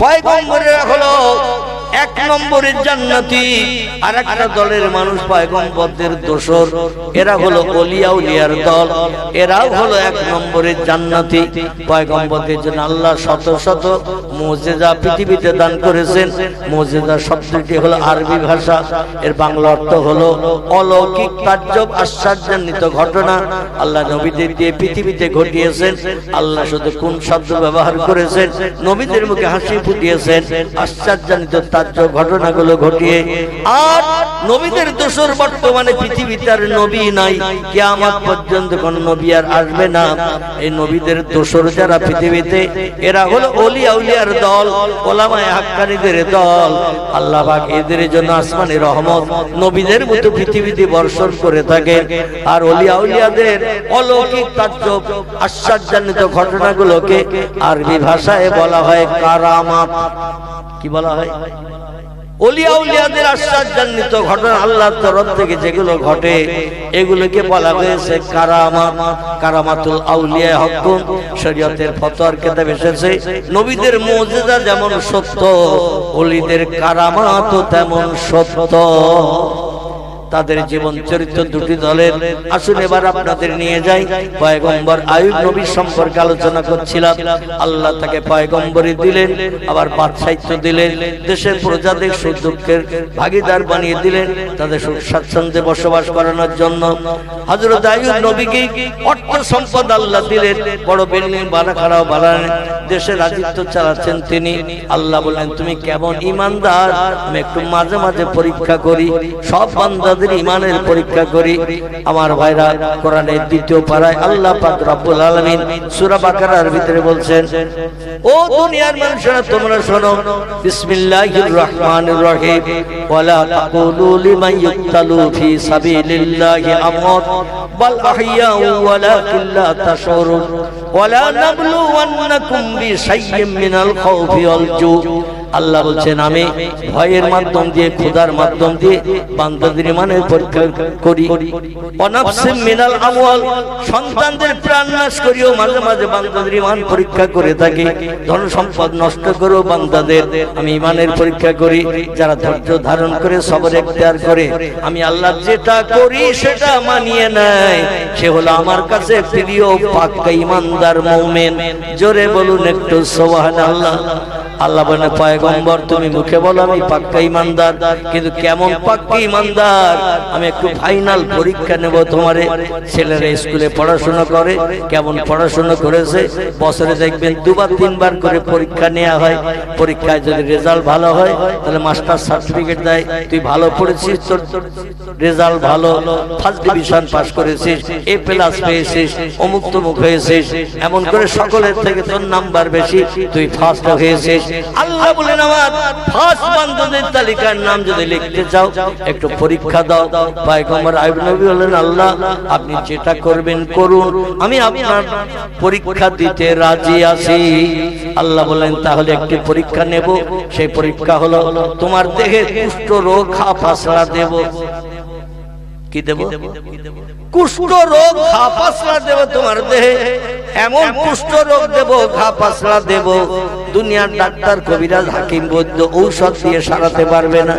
পয়গম্বরেরা হলো এক নম্বরের জান্নাতি, আর একটা দলের মানুষ পয়গম্বরদের দোসর, এরা হলো ওলিয়া উলিয়ার দল, এরাও হলো এক নম্বরের জান্নাতি। পয়গম্বরদের জন্য আল্লাহ শত শত মুজিজা পৃথিবীতে দান করেছেন। মুজিজা শব্দটি হলো আরবি ভাষা, এর বাংলা অর্থ হলো অলৌকিক তাজ্জব আশ্চর্যান্বিত ঘটনা আল্লাহ নবীদের দিয়ে পৃথিবীতে ঘটিয়েছেন। আল্লাহ শুধু কোন শব্দ ব্যবহার করেছেন? নবীদের মুখে হাসি ফুটিয়েছেন আশ্চর্যান্বিত তাজ্জব ঘটনাগুলো ঘটিয়ে। আর নবীদের দোসর বর্তমানে পৃথিবীতে আর নবী নাই, কিয়ামত পর্যন্ত কোন নবী আর আসবে না। এই নবীদের দোসর যারা পৃথিবীতে, এরা হলো ওলিয়া উলিয়ার দল, ওলামায়ে হাক্কানীদের দল। আল্লাহ পাক এদের জন্য আসমানি রহমত নবীদের মতো পৃথিবীতে বর্ষণ করে থাকে। আর ওলিয়া উলিয়াদের অলৌকিক তাজ্জব আশ্চর্যান্বিত ঘটনাগুলোকে আরবি ভাষায় বলা হয় কারামাত। কি বলা হয়? ওলিয়া উলিয়াদের আশ্চর্যান্বিত ঘটনা আল্লাহর তরফ থেকে যেগুলো ঘটে এগুলোকে বলা হয়েছে কারামাত। কারামাতুল আউলিয়া হকুম শরীয়তের ফতোয়ার কিতাব এসেছে, নবীদের মুজিজা যেমন সত্য, ওলিদের কারামাতও তেমন সত্য। তাদের জীবন চরিত্র দুটি দলের। আসুন এবার আপনাদের নিয়ে যাই। পয়গম্বর আইয়ুব নবী সম্পর্কে আলোচনা করছিলাম। আল্লাহ তাকে পয়গম্বরী দিলেন, আবার বাদশাহিত্ব দিলেন, দেশের প্রজাদের সুখ দুঃখের ভাগিদার বানিয়ে দিলেন, তাদের সুখ স্বাচ্ছন্দ্যে বসবাস করানোর জন্য। হযরত আইয়ুব নবীকে অর্থ সম্পদ আল্লাহ দিলেন, বড় বিল্ডিং বানাখারাও বানালেন, দেশে রাজত্ব চালাচ্ছেন তিনি। আল্লাহ বললেন, তুমি কেমন ঈমানদার আমি একটু মাঝে মাঝে পরীক্ষা করি, সব বান্দাদের ঈমানের পরীক্ষা করি। আমার ভাইরা, কোরআনের দ্বিতীয় পারায় আল্লাহ পাক রব্বুল আলামিন সূরা বাকারার ভিতরে বলছেন, ও দুনিয়ার মানুষেরা তোমরা শোনো, বিসমিল্লাহির রহমানির রহিম, ওয়ালা তাকুলু লিমান ইউক্তালু ফি সাবিলিল্লাহি আমওয়াত বাল আহইয়াউ ওয়ালাকিন লা তাশউরুন ওয়ালা নাবলুওয়ান্নাকুম বিশাইয়্যিম মিনাল খাউফি ওয়াল জু। আল্লাহ বলছেন, আমি ভয়ের মাধ্যম দিয়ে, ক্ষুধার মাধ্যম দিয়ে বান্দাদের ঈমানের পরীক্ষা করি। অনাফসিম মিনাল আমওয়াল, সন্তানদের প্রাণ নাশ করিও মাঝে মাঝে বান্দাদের ঈমান পরীক্ষা করে থাকি। ধন সম্পদ নষ্ট করেও বান্দাদের আমি ঈমানের পরীক্ষা করি। যারা ধৈর্য ধারণ করে সবর ইখতিয়ার করে আমি আল্লাহ যেটা করি সেটা মানিয়ে নেয়, সে হলো আমার কাছে প্রিয় পাক্কা ঈমানদার মুমিন। জোরে বলুন একটু সুবহানাল্লাহ। আল্লাহ বলেন, পয়গম্বর তুমি মুখে বলো আমি পাক্কা ঈমানদার, কিন্তু কেমন পাক্কা ঈমানদার আমি একটু ফাইনাল পরীক্ষা নেব তোমারে। ছেলেরা স্কুলে পড়াশোনা করে, কেমন পড়াশোনা করেছে বছরে দেখবেন দুবার তিনবার করে পরীক্ষা নেওয়া হয়। পরীক্ষায় যদি রেজাল্ট ভালো হয় তাহলে মাস্টার সার্টিফিকেট দেয়, তুই ভালো পড়েছিস, তোর রেজাল্ট ভালো, ফার্স্ট ডিভিশন পাস করেছিস, এ প্লাস পেয়েছিস, অমুক তমুক হয়েছিস, এমন করে সকলের থেকে তোর নাম্বার বেশি, তুই ফার্স্ট হয়েছিস। আল্লাহ বলেন, আমার ফার্স্ট বান্দাদের তালিকার নাম যদি লিখতে চাও একটু পরীক্ষা দাও। পয়গম্বর আইয়ুব নবী বলেন, আল্লাহ আপনি যেটা করবেন করুন, আমি আপনার পরীক্ষা দিতে রাজি আছি। আল্লাহ বলেন, তাহলে একটি পরীক্ষা নেব। সেই পরীক্ষা হলো তোমার দেহে কুষ্ঠ রোগ ঘা ফাসলা দেব। কি দেব? কুষ্ঠ রোগ ঘা ফাসলা দেব তোমার দেহে। এমন কুষ্ঠ রোগ দেব, ঘা ফাসলা দেব, দুনিয়ার ডাক্তার কবিরাজ হাকিম বৈদ্য ঔষধ দিয়ে সারাতে পারবে না।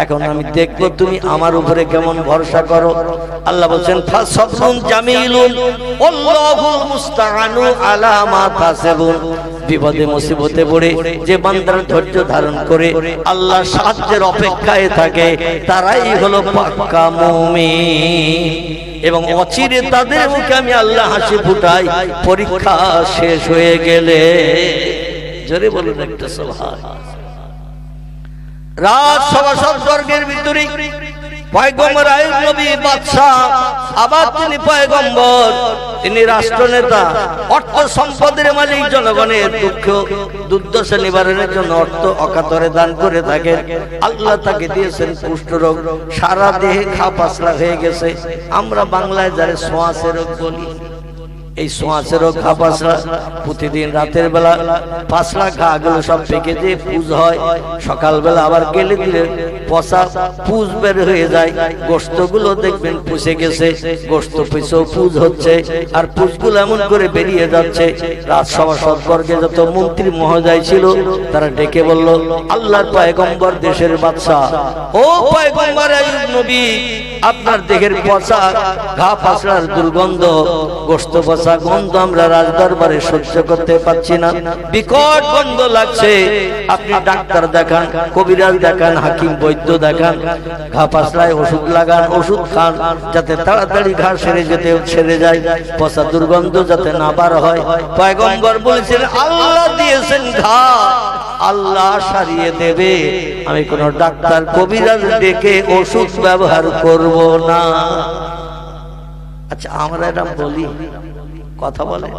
এখন আমি দেখব তুমি আমার উপরে কেমন ভরসা করো। আল্লাহ বলেন, ফাসবরুন জামিলুন আল্লাহুল মুস্তাআনু আলা মা তাসিবুন। বিপদে মুসিবতে পড়ে যে বান্দার ধৈর্য ধারণ করে আল্লাহ সাহায্যের অপেক্ষায় থাকে, তারাই হলো পাক্কা মুমিন। এবং অচিরে তাদের মুখে আমি আল্লাহ হাসি ফুটাই পরীক্ষা শেষ হয়ে গেলে। জোরে বলুন একটা সুবহানাল্লাহ। রাত সভা সব স্বর্গের ভিতরে পয়গম্বর আইয়ুব নবী বাদশা, আবার তিনি পয়গম্বর, তিনি রাষ্ট্রনেতা, অর্থ সম্পদের মালিক, জনগণের দুঃখ দুর্দশা নিবারণের জন্য অর্থ অকাতরে দান করে থাকেন। আল্লাহ তাকে দিয়েছেন কুষ্ঠ রোগ, সারা দেহে ঘা পাসলা হয়ে গেছে। আমরা বাংলায় যারে সোঁয়াশে রোগ বলি, এই সোঁয়াচেরও ঘা পাসরা প্রতিদিন রাতের বেলা পাসরা ঘা গুলো সব পেকে দিয়ে পুজ হয়, সকালবেলা আবার গেলে দিলে পচা পুজ বের হয়ে যায়, গোস্ত গুলো দেখবেন পুষে গেছে, গোস্ত পিছেও পুজ হচ্ছে, আর পুজগুলো এমন করে বেরিয়ে যাচ্ছে। রাজসভা সদবর্গে যত মন্ত্রী মহোদয় ছিল তারা ডেকে বলল, আল্লাহর পয়গম্বর দেশের বাদশা, ও পয়গম্বর আইয়ুব নবী, আপনার দেহের পচা ঘা পাসরার দুর্গন্ধ, গোস্ত পচা গন্ধ আমরা রাজদরবারে সহ্য করতে পারছি না, বিকট গন্ধ লাগছে, আপনি ডাক্তার দেখান, কবিরাজ দেখান, হাকিম বৈদ্য দেখান, ঘা পাসরায় ওষুধ লাগান, ওষুধ খান, যাতে তাড়াতাড়ি ঘা সেরে যায়, পচা দুর্গন্ধ যাতে না বার হয়। পয়গম্বর বলেছেন, আল্লাহ দিয়েছেন ঘা, আল্লাহ সারিয়ে দেবে, আমি কোন ডাক্তার কবিরাজ ডেকে ওষুধ ব্যবহার করব না। আচ্ছা, আমরা এরকম বলি, কথা বলে,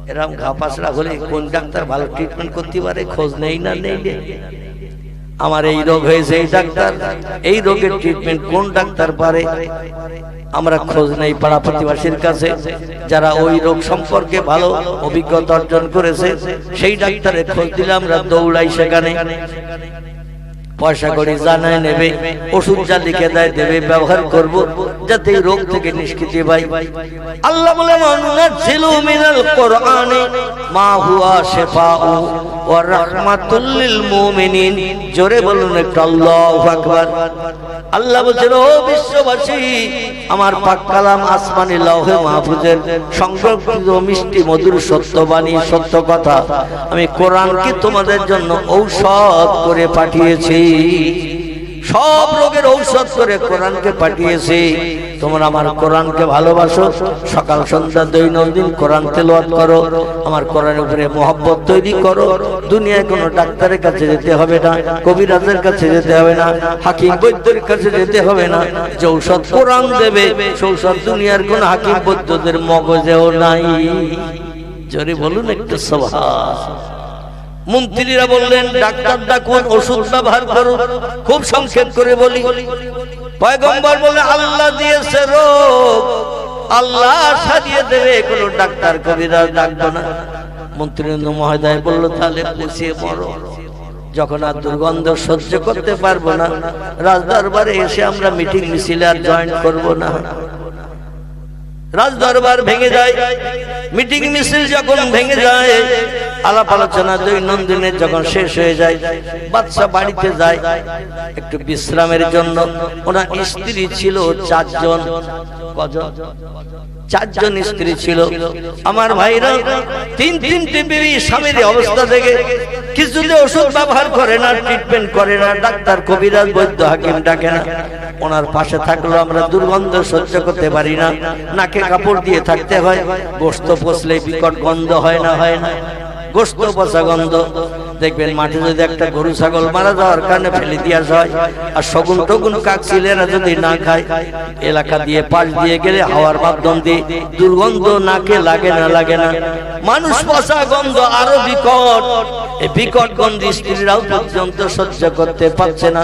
এরকম ঘা পাসরা হলে কোন ডাক্তার ভালো ট্রিটমেন্ট করতে পারে খোঁজ নেই না? নেই। আমার এই রোগ হয়েছে, এই ডাক্তার, এই রোগের ট্রিটমেন্ট কোন ডাক্তার পারে? আমরা খোঁজ নেই পাড়া প্রতিবেশীর কাছে, যারা ওই রোগ সম্পর্কে ভালো অভিজ্ঞতা অর্জন করেছে, সেই ডাক্তারের খোঁজ দিলে আমরা দৌড়াই সেখানে, পয়সা করে জানায় নেবে, ওষুধ যা লিখে দেয় দেবে, ব্যবহার করব যাতে এই রোগ থেকে নিষ্কৃতি পাই। আল্লাহ বলে, নানাজ্জিলু মিনাল কোরআনি মা হুয়া শিফাউ ওয়া রাহমাতুল লিল মুমিনিন। জোরে বলুন একটু আল্লাহু আকবার। আল্লাহ বলেন, ও বিশ্ববাসী, আমার পাক কালাম আসমানি লৌহে মাহফুজের সংরক্ষিত মিষ্টি মধুর সত্যবাণী, সত্য কথা, আমি কোরআনকে তোমাদের জন্য ঔষধ করে পাঠিয়েছি, সব রোগের ঔষধ করে কোরআনকে পাঠিয়েছি। তোমরা আমার কোরআনকে ভালোবাসো, সকাল সন্ধ্যা দৈনন্দিন কোরআন তেলাওয়াত করো, আমার কোরআনের উপরে মহব্বত তৈরি করো। দুনিয়ায় কোনো ডাক্তারের কাছে যেতে হবে না, কবিরাজের কাছে যেতে হবে না, হাকিম বৈদ্যের কাছে যেতে হবে না। যে ঔষধ কোরআন দেবে, সেই ঔষধ দুনিয়ার কোন হাকিম বৈদ্যদের মগজেও নাই। জোরে বলুন একটু সুবহান। মন্ত্রীরা বললেন, ডাক্তার ডাকুন, ওষুধ ব্যবহার করুন। খুব সংক্ষেপ করে বলি, পয়গম্বর বলে, আল্লাহ দিয়েছে রোগ, আল্লাহ সারিয়ে দেবে, কোন ডাক্তার কবিরাজ ডাকবো না। মন্ত্রী মহোদয় বলল, তাহলে পুষিয়ে মরো। যখন আর দুর্গন্ধ সহ্য করতে পারবো না, রাজদরবারে এসে আমরা মিটিং মিছিলে আর জয়েন করবো না। রাজদরবার ভেঙে যায়, মিটিং মিছিল যখন ভেঙে যায়, আলাপ আলোচনা দৈনন্দিনের যখন শেষ হয়ে যায়, বাদশা বাড়িতে যায় একটু বিশ্রামের জন্য। ওনার স্ত্রী ছিল 4 জন। কজন? 4 জন স্ত্রী ছিল। আমার ভাইরা, 3-3টে বিবি স্বামীর অবস্থা থেকে কিছুতে ওষুধ ব্যবহার করে না, ট্রিটমেন্ট করে না, ডাক্তার কবিরাজ বৈদ্য হাকিম ডাকে না। ওনার পাশে থাকলেও আমরা দুর্গন্ধ সহ্য করতে পারি না, নাকে কাপড় দিয়ে থাকতে হয়। গোস্ত পচলে বিকট গন্ধ হয় না? হয় না? গোস্ত পচা গন্ধ। দেখবেন মাঠে যদি একটা গরু ছাগল মারা যাওয়ার কারণে ফেলে দিয়া হয়, আর শগুন টগুন কাক ছিলেরা যদি না খায়, এলাকা দিয়ে পাশ দিয়ে গেলে হাওয়ার মাধ্যম দিয়ে দুর্গন্ধ নাকে লাগে না? লাগে না? মানুষ পচা গন্ধ আরো বিকট। এই বিকট গন্ধ স্ত্রীরাও পর্যন্ত সহ্য করতে পারছে না।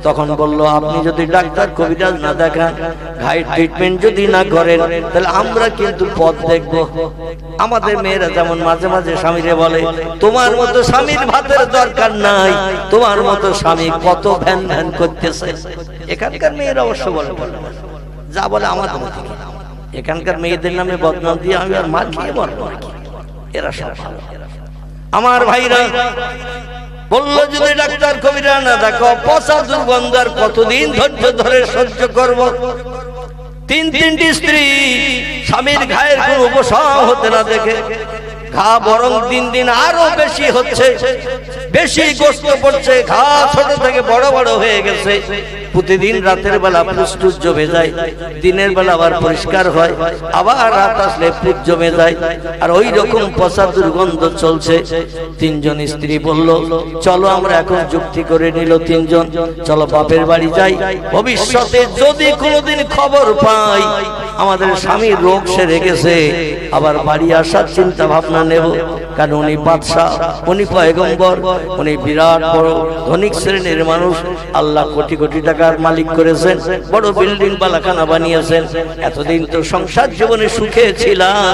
তখন বলল, আপনি যদি ডাক্তার কবিরাজ না দেখান, ঘায়ের ট্রিটমেন্ট যদি না করেন, তাহলে আমরা কিন্তু পথ দেখব। আমাদের মেয়েরা যেমন মাঝে মাঝে স্বামীরে বলে, তোমার মতো স্বামীর ভাতের দরকার নাই, তোমার মতো স্বামী কত ভ্যান ভ্যান করতেছে। এখানকার মেয়েরা অবশ্য বলে, যা বলে আমাদের মতো। এখানকার মেয়েদের নামে বদনাম দিয়ে আমি আর মার খেয়ে মরবো নাকি? এরা সব আমার ভাইরা বলল, যদি ডাক্তার কবিরা না দেখো, পচা দুর্গন্ধ আর কতদিন ধৈর্য ধরে সহ্য করব? 3-3টি স্ত্রী, স্বামীর ঘায়ের কোন উপশম হতে না দেখে ঘা বরং দিন দিন আরো বেশি হচ্ছে, বেশি গোস্ত পড়ছে, ঘা ছোট থেকে বড় বড় হয়ে গেছে। প্রতিদিন রাতের বেলা পুষ জমে যায়, দিনের বেলা আবার পরিষ্কার হয়, আবার রাত আসলে পুষ জমে যায়, আর ওই রকম পচা দুর্গন্ধ চলছে। 3 জন স্ত্রী বলল, চলো আমরা এখন যুক্তি করে নিল 3 জন, চলো বাপের বাড়ি যাই, ভবিষ্যতে যদি কোনোদিন খবর পাই আমাদের স্বামীর রোগ সেরে গেছে, আবার বাড়ি আসার চিন্তা ভাবনা নেব। কারণ উনি বাদশা, উনি পয়গম্বর, উনি বিরাট বড় ধনিক শ্রেণীর মানুষ, আল্লাহ কোটি কোটি টাকা টাকার মালিক করেছেন, বড় বিল্ডিং বালাখানা বানিয়েছেন, এতদিন তো সংসার জীবনে সুখে ছিলাম,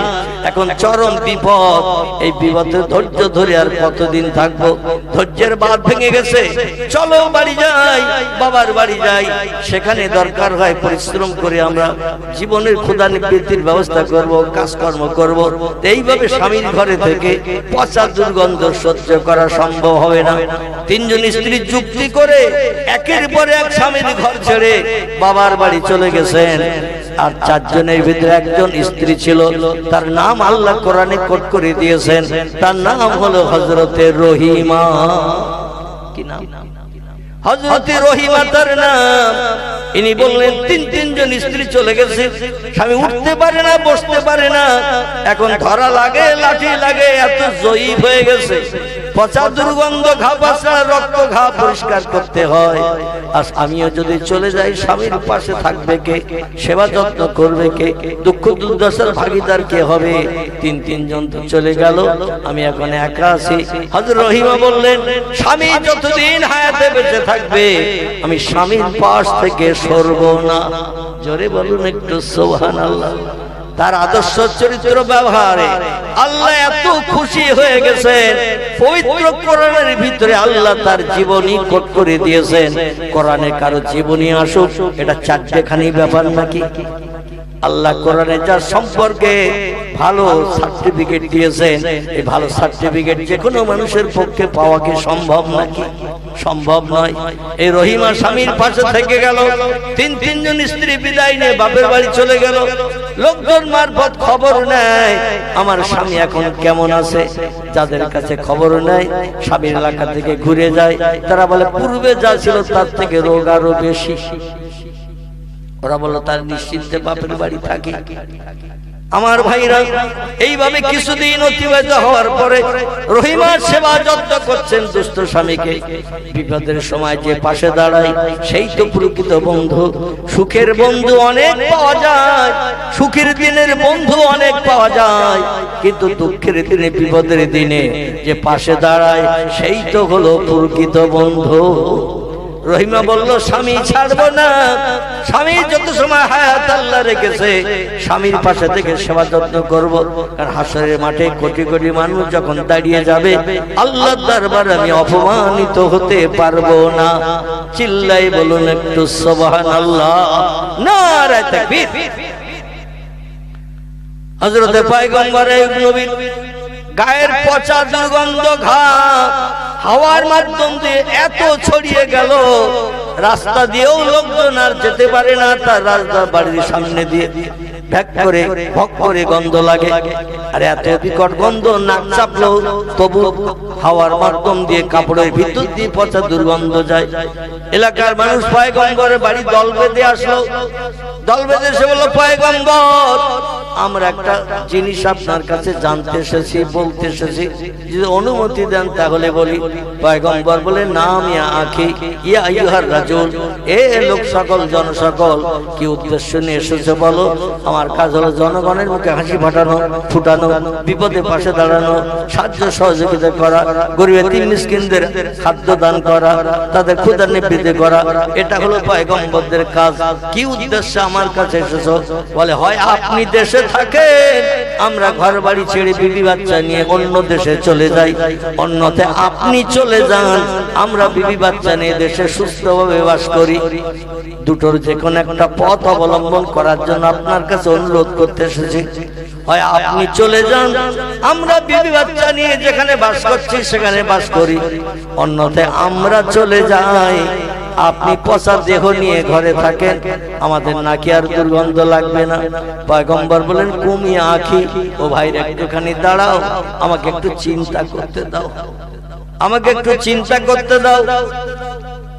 এখন চরম বিপদ, এই বিপদে ধৈর্য ধরে আর কতদিন থাকবো? ধৈর্যের বাঁধ ভেঙে গেছে, চলো বাড়ি যাই, বাবার বাড়ি যাই, সেখানে দরকার হয় পরিশ্রম করে আমরা জীবনের ক্ষুধা নিবৃত্তির ব্যবস্থা করব, কাজকর্ম করব। এইভাবে স্বামীর ঘরে থেকে পচা দুর্গন্ধ সহ্য করা সম্ভব হবে না। তিনজন স্ত্রী যুক্তি করে একের পর এক স্বামীর ঘর ছেড়ে বাবার বাড়ি চলে গেছেন। আর চারজনের ভিতরে একজন স্ত্রী ছিল, তার নাম আল্লাহ কোরআনে কোট করে দিয়েছেন, তার নাম হলো হযরতে রহিমা। কি নাম? হযরতে রহিমা তার নাম। ইনি বললেন তিনজন স্ত্রী চলে গেছে, স্বামী উঠতে পারে না, বসতে পারে না, এখন ধরা লাগে, লাঠি লাগে, এত জয়ী হয়ে গেছে, পচা দুর্গন্ধ, ঘা পাশা, রক্ত, ঘা পরিষ্কার করতে হয়। আর আমিও যদি চলে যাই, স্বামীর পাশে থাকবে কে, সেবা যত্ন করবে কে, দুঃখ দুর্দশার ভাগিদার কে হবে? তিনজন তো চলে গেল, আমি এখন একা আছি। হযরত রহিমা বললেন, স্বামী যতদিন হায়াতে বেঁচে থাকবে আমি স্বামীর পাশ থেকে সরব না। জোরে বলুন একটু সুবহানাল্লাহ। তার আদর্শ চরিত্র ব্যবহারে আল্লাহ এত খুশি হয়ে গেছেন, পবিত্র কোরআনের ভিতরে আল্লাহ তার জীবনী কোট করে দিয়েছেন। কোরআনে কারো জীবনী আসুক, এটা চারটেখানি ব্যাপার নাকি? আল্লাহ কোরআনে যার সম্পর্কে ভালো সার্টিফিকেট দিয়েছেন, এই ভালো সার্টিফিকেট যে কোনো মানুষের পক্ষে পাওয়া কি সম্ভব নাকি? সম্ভব নয়। এই রহিমা স্বামীর পাশে থেকে গেল, তিনজন স্ত্রী বিদায় নিয়ে বাপের বাড়ি চলে গেল। লোকজন মারফত খবর নেয় আমার স্বামী এখন কেমন আছে। যাদের কাছে খবর নেয়, স্বামীর এলাকা থেকে ঘুরে যায়, তারা বলে পূর্বে যা ছিল তার থেকে রোগ আরো বেশি। ওরা বলল তার নিশ্চিন্তে বাপের বাড়ি থাকে। আমার ভাইরা, এইভাবে কিছুদিন অতিবাহিত হওয়ার পরে রহিমার সেবা যত্ন করছেন দুষ্ট স্বামীকে। বিপদের সময় যে পাশে দাঁড়ায় সেই তো প্রকৃত বন্ধু। সুখের বন্ধু অনেক পাওয়া যায়, সুখের দিনের বন্ধু অনেক পাওয়া যায়, কিন্তু দুঃখের দিনে, বিপদের দিনে যে পাশে দাঁড়ায় সেই তো হলো প্রকৃত বন্ধু। রহিমা বলল, স্বামী ছাড়বো না, স্বামী যত সময় হায়াত আল্লাহ রেখেছে স্বামীর পাশে থেকে সেবা যত্ন করব। কারণ হাসরের মাঠে কোটি কোটি মানুষ যখন দাঁড়িয়ে যাবে আল্লাহর দরবারে আমি অপমানিত হতে পারবো না। চিল্লাই বলুন একটু সুবহানাল্লাহ, নারে তাকবীর। হযরতে পয়গম্বর নবীর গায়ের পচা দুর্গন্ধ ঘা হাওয়ার মাধ্যম দিয়ে এত ছড়িয়ে গেল, রাস্তা দিয়েও লোকজন আর যেতে পারে না। তার রাস্তার বাড়ির সামনে দিয়ে ভ্যাক করে ভক করে গন্ধ লাগে, আর এত বিকট গন্ধ, নাক চাপলেও তবু হাওয়ার মাধ্যম দিয়ে কাপড়ের ভিতর দিয়ে পচা দুর্গন্ধ যায়। এলাকার মানুষ পয়গম্বরের বাড়ি দল বেঁধে আসলো। দল বেঁধে এসে বলল, পয়গম্বর আমরা একটা জিনিস আপনার কাছে জানতে এসেছি, বলতে এসেছি, যদি অনুমতি দেন তাহলে বলি। পয়গম্বর বলে, নাম ইয়া আখি ইয়া আইয়ুহার রাজুল, এ লোক সকল, জনসকল, কি উদ্দেশ্য নিয়ে এসেছে বলো। আমার কাজ হলো জনগণের মুখে হাসি ফুটানো, বিপদে পাশে দাঁড়ানো, সাহায্য সহযোগিতা করা, গরিব এতিম মিসকিনদের খাদ্য দান করা, তাদের ক্ষুধা নিবৃত্তি করা, এটা হলো পয়গম্বরদের কাজ। কি উদ্দেশ্যে আমার কাছে এসেছো? বলে, হয় আপনি দেশে থাকেন, আমরা ঘর বাড়ি ছেড়ে বিবি বাচ্চা নিয়ে অন্য দেশে চলে যাই, অন্যথায় আপনি চলে যান, আমরা বিবি বাচ্চা নিয়ে দেশে সুস্থভাবে বাস করি। দুটোর যে কোনো একটা পথ অবলম্বন করার জন্য আপনার কাছে অনুরোধ করতে এসেছি। হয় আপনি চলে যান, আমরা বিবি বাচ্চা নিয়ে যেখানে বাস করছি সেখানে বাস করি, অন্যথায় আমরা চলে যাই, আপনি পচা দেহ নিয়ে ঘরে থাকেন, আমাদের নাকি আর দুর্গন্ধ লাগবে না। পয়গম্বর বলেন, কুমিয়া আখি, ও ভাই একটুখানি দাঁড়াও, আমাকে একটু চিন্তা করতে দাও, আমাকে একটু চিন্তা করতে দাও।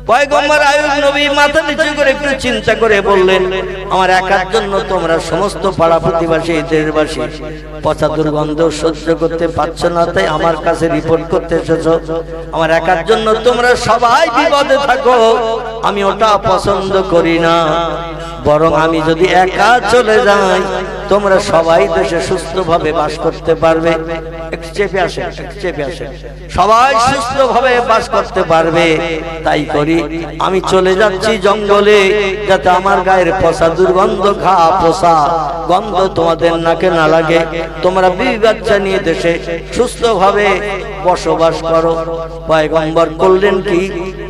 পয়গম্বর আইয়ুব নবী মাথা নিচু করে একটু চিন্তা করে বললেন, আমার একার জন্য তোমরা সমস্ত পাড়া প্রতিবাসী, দেশবাসী পচা দুর্গন্ধ সহ্য করতে পারছো না, তাই আমার কাছে রিপোর্ট করতে এসেছো। আমার একার জন্য তোমরা সবাই বিপদে থাকো, আমি ওটা পছন্দ করি না। বরং আমি যদি একা চলে যাই তোমরা সবাই দেশে সুস্থভাবে বাস করতে পারবে। চেপে আসে, চেপে আসে, সবাই সুস্থভাবে বাস করতে পারবে। তাই করি আমি চলে যাচ্ছি জঙ্গলে, যাতে আমার গায়ের পচা দুর্গন্ধ, ঘা পচা গন্ধ তোমাদের নাকে না লাগে। তোমরা বিবি বাচ্চা নিয়ে দেশে সুস্থভাবে বসবাস করো। পয়গম্বর করলেন কি,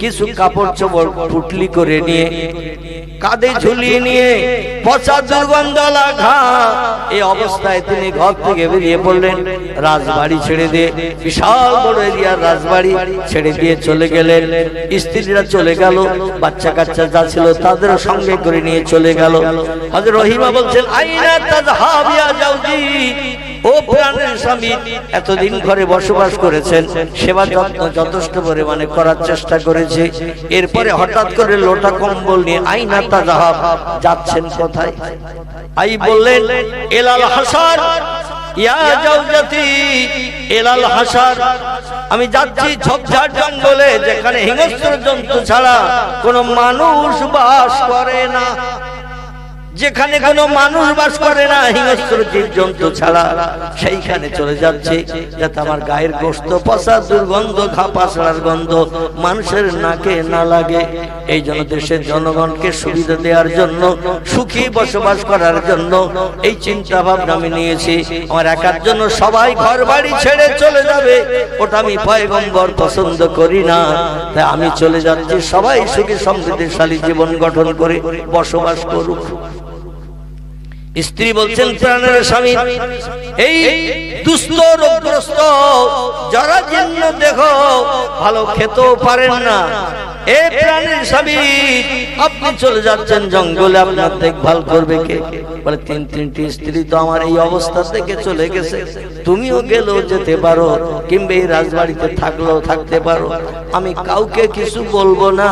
কিছু কাপড় চোপড় পুটলি করে নিয়ে কাঁধে ঝুলিয়ে নিয়ে পচা দুর্গন্ধ লাগা এই অবস্থায় তিনি ঘর থেকে বেরিয়ে পড়লেন। রাজবাড়ি ছেড়ে দিয়ে, বিশাল বড় এরিয়ার রাজবাড়ি ছেড়ে দিয়ে চলে গেলেন। স্ত্রীরা চলে গেল, বাচ্চা কাচ্চা যা ছিল তাদেরও সঙ্গে করে নিয়ে চলে গেল। হযরত রহিমা বলছেন, আইনা তাযহাব ইয়া জাওজি, ও প্রাণের স্বামী, এতদিন ঘরে বসবাস করেছেন, সেবা যত্ন যথেষ্ট পরিমাণে করার চেষ্টা করেছে, এরপরে হঠাৎ করে লোটা কম্বল নিয়ে আইনা তাযহাব, যাচ্ছেন কোথায়? আই বললেন, এলাল হাসার ইয়া জাওজাতি, এলাল হাসার, আমি যাচ্ছি ঝোপঝাড় জঙ্গলে, যেখানে হিংস্র জন্তু ছাড়া কোনো মানুষ বাস করে না, যেখানে কোনো মানুষ বাস করে না, হিংস্র জীবজন্তু ছাড়া, সেইখানে চলে যাচ্ছে, যাতে আমার গায়ের গোশত পচা দুর্গন্ধ, খাপাসড়ার গন্ধ মানুষের নাকে না লাগে। এই জন্য দেশের জনগণকে সুবিধা দেওয়ার জন্য, সুখী বসবাস করার জন্য এই চিন্তা ভাবনা আমি নিয়েছি। আমার একার জন্য সবাই ঘর বাড়ি ছেড়ে চলে যাবে, ওটা আমি পয়গম্বর পছন্দ করি না। তাই আমি চলে যাচ্ছি, সবাই সুখী সমৃদ্ধিশালী জীবন গঠন করে বসবাস করুক। স্ত্রী বলছেন, প্রাণের স্বামী, এই দুস্থ রোগগ্রস্ত যারা জীর্ণ দেখো, ভালো খেতেও পারেন না, এ প্রাণের স্বামী, আপনি চলে যাচ্ছেন জঙ্গলে, আপনার দেখভাল করবে কে? বলে, তিনটি স্ত্রী তো আমার এই অবস্থা থেকে চলে গেছে, তুমিও গেলেও যেতে পারো, কিংবা এই রাজবাড়িতে থাকলেও থাকতে পারো, আমি কাউকে কিছু বলবো না,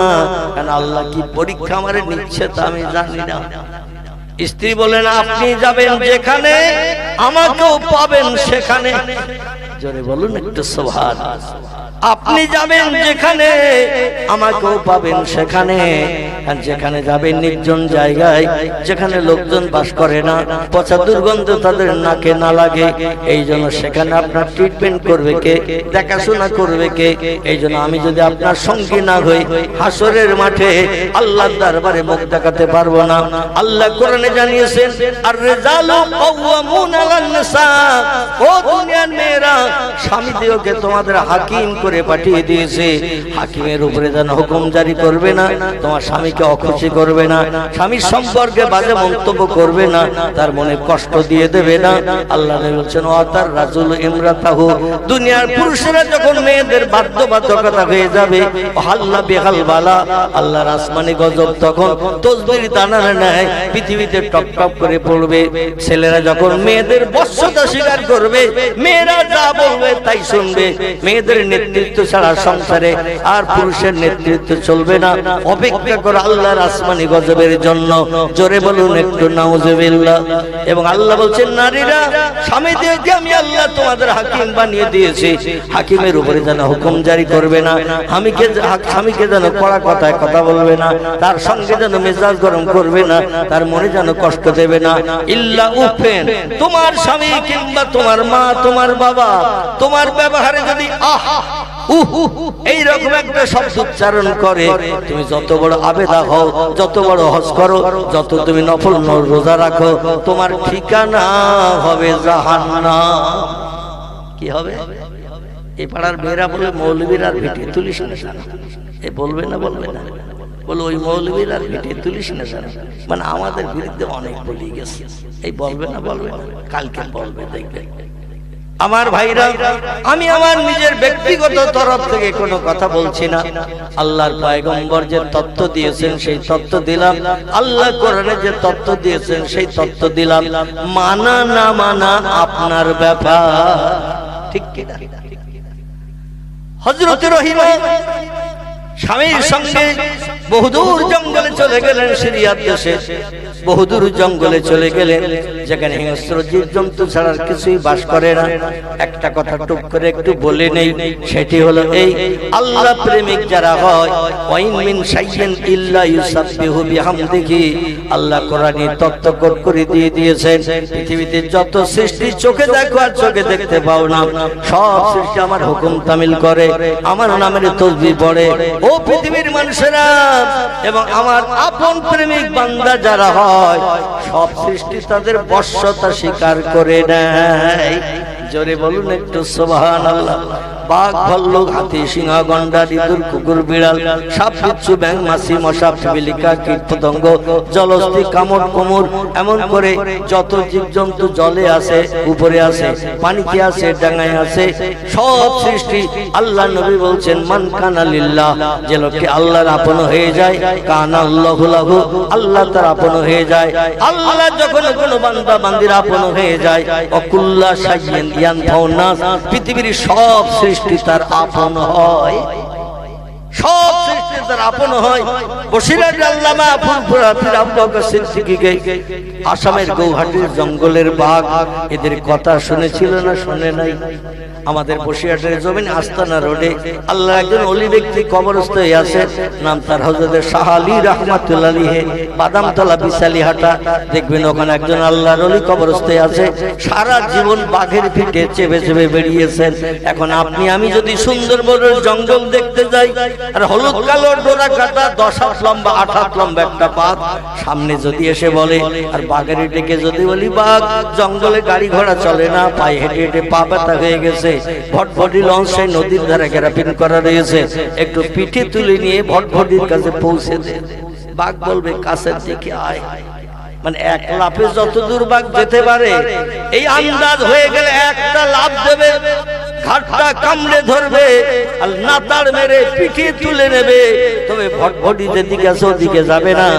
কারণ আল্লাহ কি পরীক্ষা আমারে নিচ্ছে তা আমি জানি না। স্ত্রী বলেন, আপনি যাবেন যেখানে, আমাকেও পাবেন সেখানে। জোরে বলুন একটু সুবহানাল্লাহ। আপনি যাবেন যেখানে, আমাকেও পাবেন সেখানে। আর যেখানে যাবেন নির্জন জায়গায়, যেখানে লোকজন বাস করে না, পচা দুর্গন্ধ তাদের নাকে না লাগে, এই জন্য সেখানে আপনার ট্রিটমেন্ট করবে কে, দেখাশোনা করবে কে? এই জন্য আমি যদি আপনার সঙ্গী না হই, হাসরের মাঠে আল্লাহর দরবারে মুখ দেখাতে পারবো না। আল্লাহ কোরআনে জানিয়েছেন, আর রিজালু কাওয়ামুনা আলান নিসা, ও দুনিয়ার মেয়েরা, স্বামীদেরকে তোমাদের হাকিম করে পাঠিয়ে দিয়েছে, হাকিমের উপরে যেন হুকুম জারি করবে না, তোমার স্বামীকে অখুশি করবে না, স্বামীর সম্পর্কে বাজে মন্তব্য করবে না, তার মনে কষ্ট দিয়ে দেবে না। আল্লাহ বলছেন, ওয়াতার রাজুল ইমরাতাহু, দুনিয়ার পুরুষেরা যখন মেয়েদের বাধ্যবাধকতা হয়ে যাবে, হাল্লা বেহাল বালা, আল্লাহর আসমানি গজব তখন তসবির দানার ন্যায় পৃথিবীতে টপ টপ করে পড়বে। ছেলেরা যখন মেয়েদের বশ্যতা স্বীকার করবে, মেয়েরা যা বলবে তাই শুনবে, মেয়েদের নেতৃত্ব ছাড়া সংসারে আর পুরুষের নেতৃত্ব চলবে না। অপেক্ষা করে আল্লাহর আসমানি গজবের জন্য। জোরে বলুন একটু নাউজুবিল্লাহ। এবং আল্লাহ বলছেন, নারীরা স্বামীদেরকে আমি আল্লাহ তোমাদের হাকিম বানিয়ে দিয়েছি, হাকিমের উপরে যেন হুকুম জারি করবে না, স্বামীকে যেন কড়া কথায় কথা বলবে না, তার সঙ্গে যেন মেজাজ গরম করবে না, তার মনে যেন কষ্ট দেবে না। ইল্লা উফেন, তোমার স্বামী কিংবা তোমার মা, তোমার বাবা, তোমার ব্যবহারে যদি আহ এইরকম একটা শব্দ উচ্চারণ করে, তুমি যত বড় আবেদা হও, যত বড় হজ করো, যত তুমি নফল রোজা রাখো, তোমার ঠিকানা হবে জাহান্নাম। কি হবে? এই পাড়ার মেয়েরা বলে, মৌলবীর আর ভিটে তুলিস না, এ বলবে না, বলবে না, বলে ওই মৌলবীর আর ভিটে তুলিস না, মানে আমাদের বিরুদ্ধে অনেক বলি গেছে, এই বলবে না, বলবে না, কালকে বলবে, দেখবে। আমার ভাইরা, আমি আমার নিজের ব্যক্তিগত তরফ থেকে কোনো কথা বলছি না, আল্লাহর পয়গম্বর যে তত্ত্ব দিয়েছেন সেই তত্ত্ব দিলাম, আল্লাহ কোরআনে যে তত্ত্ব দিয়েছেন সেই তত্ত্ব দিলাম। মানা না মানা আপনার ব্যাপার, ঠিক কি না? হযরত রহিমা স্বামীর সঙ্গে বহুদূর জঙ্গলে চলে গেলেন, সিরিয়ার দেশে বহুদূর জঙ্গলে চলে গেলেন, যেখানে হিংস্র জীবজন্তু ছাড়া কিছুই বাস করে না। একটা কথা টুক করে একটু বলে নেই, সেটি হলো এই, আল্লাহ প্রেমিক যারা হয়, ওয়াইন মিন শাইইন ইল্লা ইউসাব্বিহু বিহামদিহি, আল্লাহ কোরআনে তত্ত্বকট করে দিয়ে দিয়েছেন, পৃথিবীতে যত সৃষ্টি চোখে দেখো আর চোখে দেখতে পাও না, সব সৃষ্টি আমার হুকুম তামিল করে, আমার নামের তাসবিহ পড়ে। ও পৃথিবীর মানুষেরা এবং আমার আপন প্রেমিক বান্দা যারা হয়, সব সৃষ্টি তাদের বশ্যতা স্বীকার করে নেয়। জোরে বলুন একটু সুবহানাল্লাহ। বাঘ, ভাল্লুক, হাতি, সিংহ, গন্ডার, ইঁদুর, কুকুর, বিড়াল, সাপ, বিচ্ছু, ব্যাঙ, মাছি, মশা, পিপিলিকা, কীট পতঙ্গ, জলহস্তী, কামড়, কুমির, এমন করে যত জীবজন্তু জলে আছে, উপরে আছে, পানিতে আছে, ডাঙায় আছে, সব সৃষ্টি আল্লাহ নবী বলছেন, মান কানা লিল্লাহ, যে লোককে আল্লাহর আপন হয়ে যায়, কানা আল্লাহু লাহু, আল্লাহ তার আপন হয়ে যায়। আল্লাহ যখন কোনো বান্দা বান্দির আপন হয়ে যায়, অকুল্লা শাইইন ইয়ানফাউন নাস, পৃথিবীর সব সৃষ্টি তার আপন হয়, সব সৃষ্টি তার আপন হয়। বসিরহাটের আল্লামা ফুরফুরা পীর আবু বকর সিদ্দিকীকে আসামের গৌহাটির জঙ্গলের বাঘ এদের কথা শুনেছিল না শুনে নাই? আমাদের বসিরহাটের জমিন আস্তানা রোডে আল্লাহ একজন ওলি ব্যক্তি কবরস্থ হয়ে আছে, নাম তার হযরত শাহ আলী রাহমাতুল্লাহ আলাইহি, বাদামতলা বিশালীহাটা, দেখবেন ওখানে একজন আল্লাহর ওলি কবরস্থ আছে, সারা জীবন বাঘের পিঠে চেপে চেপে বেরিয়েছেন। এখন আপনি আমি যদি সুন্দরবনের জঙ্গল দেখতে যাই, আর হলুদ কালো ডোরা কাটা 10 হাত লম্বা 8 হাত লম্বা একটা বাঘ সামনে যদি এসে বলে, আর বাঘের ডেকে যদি বলি, বাঘ জঙ্গলে গাড়ি ঘোড়া চলে না, পায়ে হেঁটে হেঁটে পা ব্যথা হয়ে গেছে, ভটভটি লঞ্চে নদীর ধারে গ্যারাপিন করা রয়েছে, একটু পিঠে তুলে নিয়ে ভটভটির কাছে পৌঁছে দে, বাঘ বলবে কাছের দিকে আয়। মানে এক লাফে যত দূর বাঘ যেতে পারে, এই আন্দাজ হয়ে গেলে একটা লাফ দেবে, ঘাটটা কামড়ে ধরবে আর নাতাড় মেরে পিঠে তুলে নেবে। তবে ভটভটি যেদিকে আছে ওদিকে যাবে না,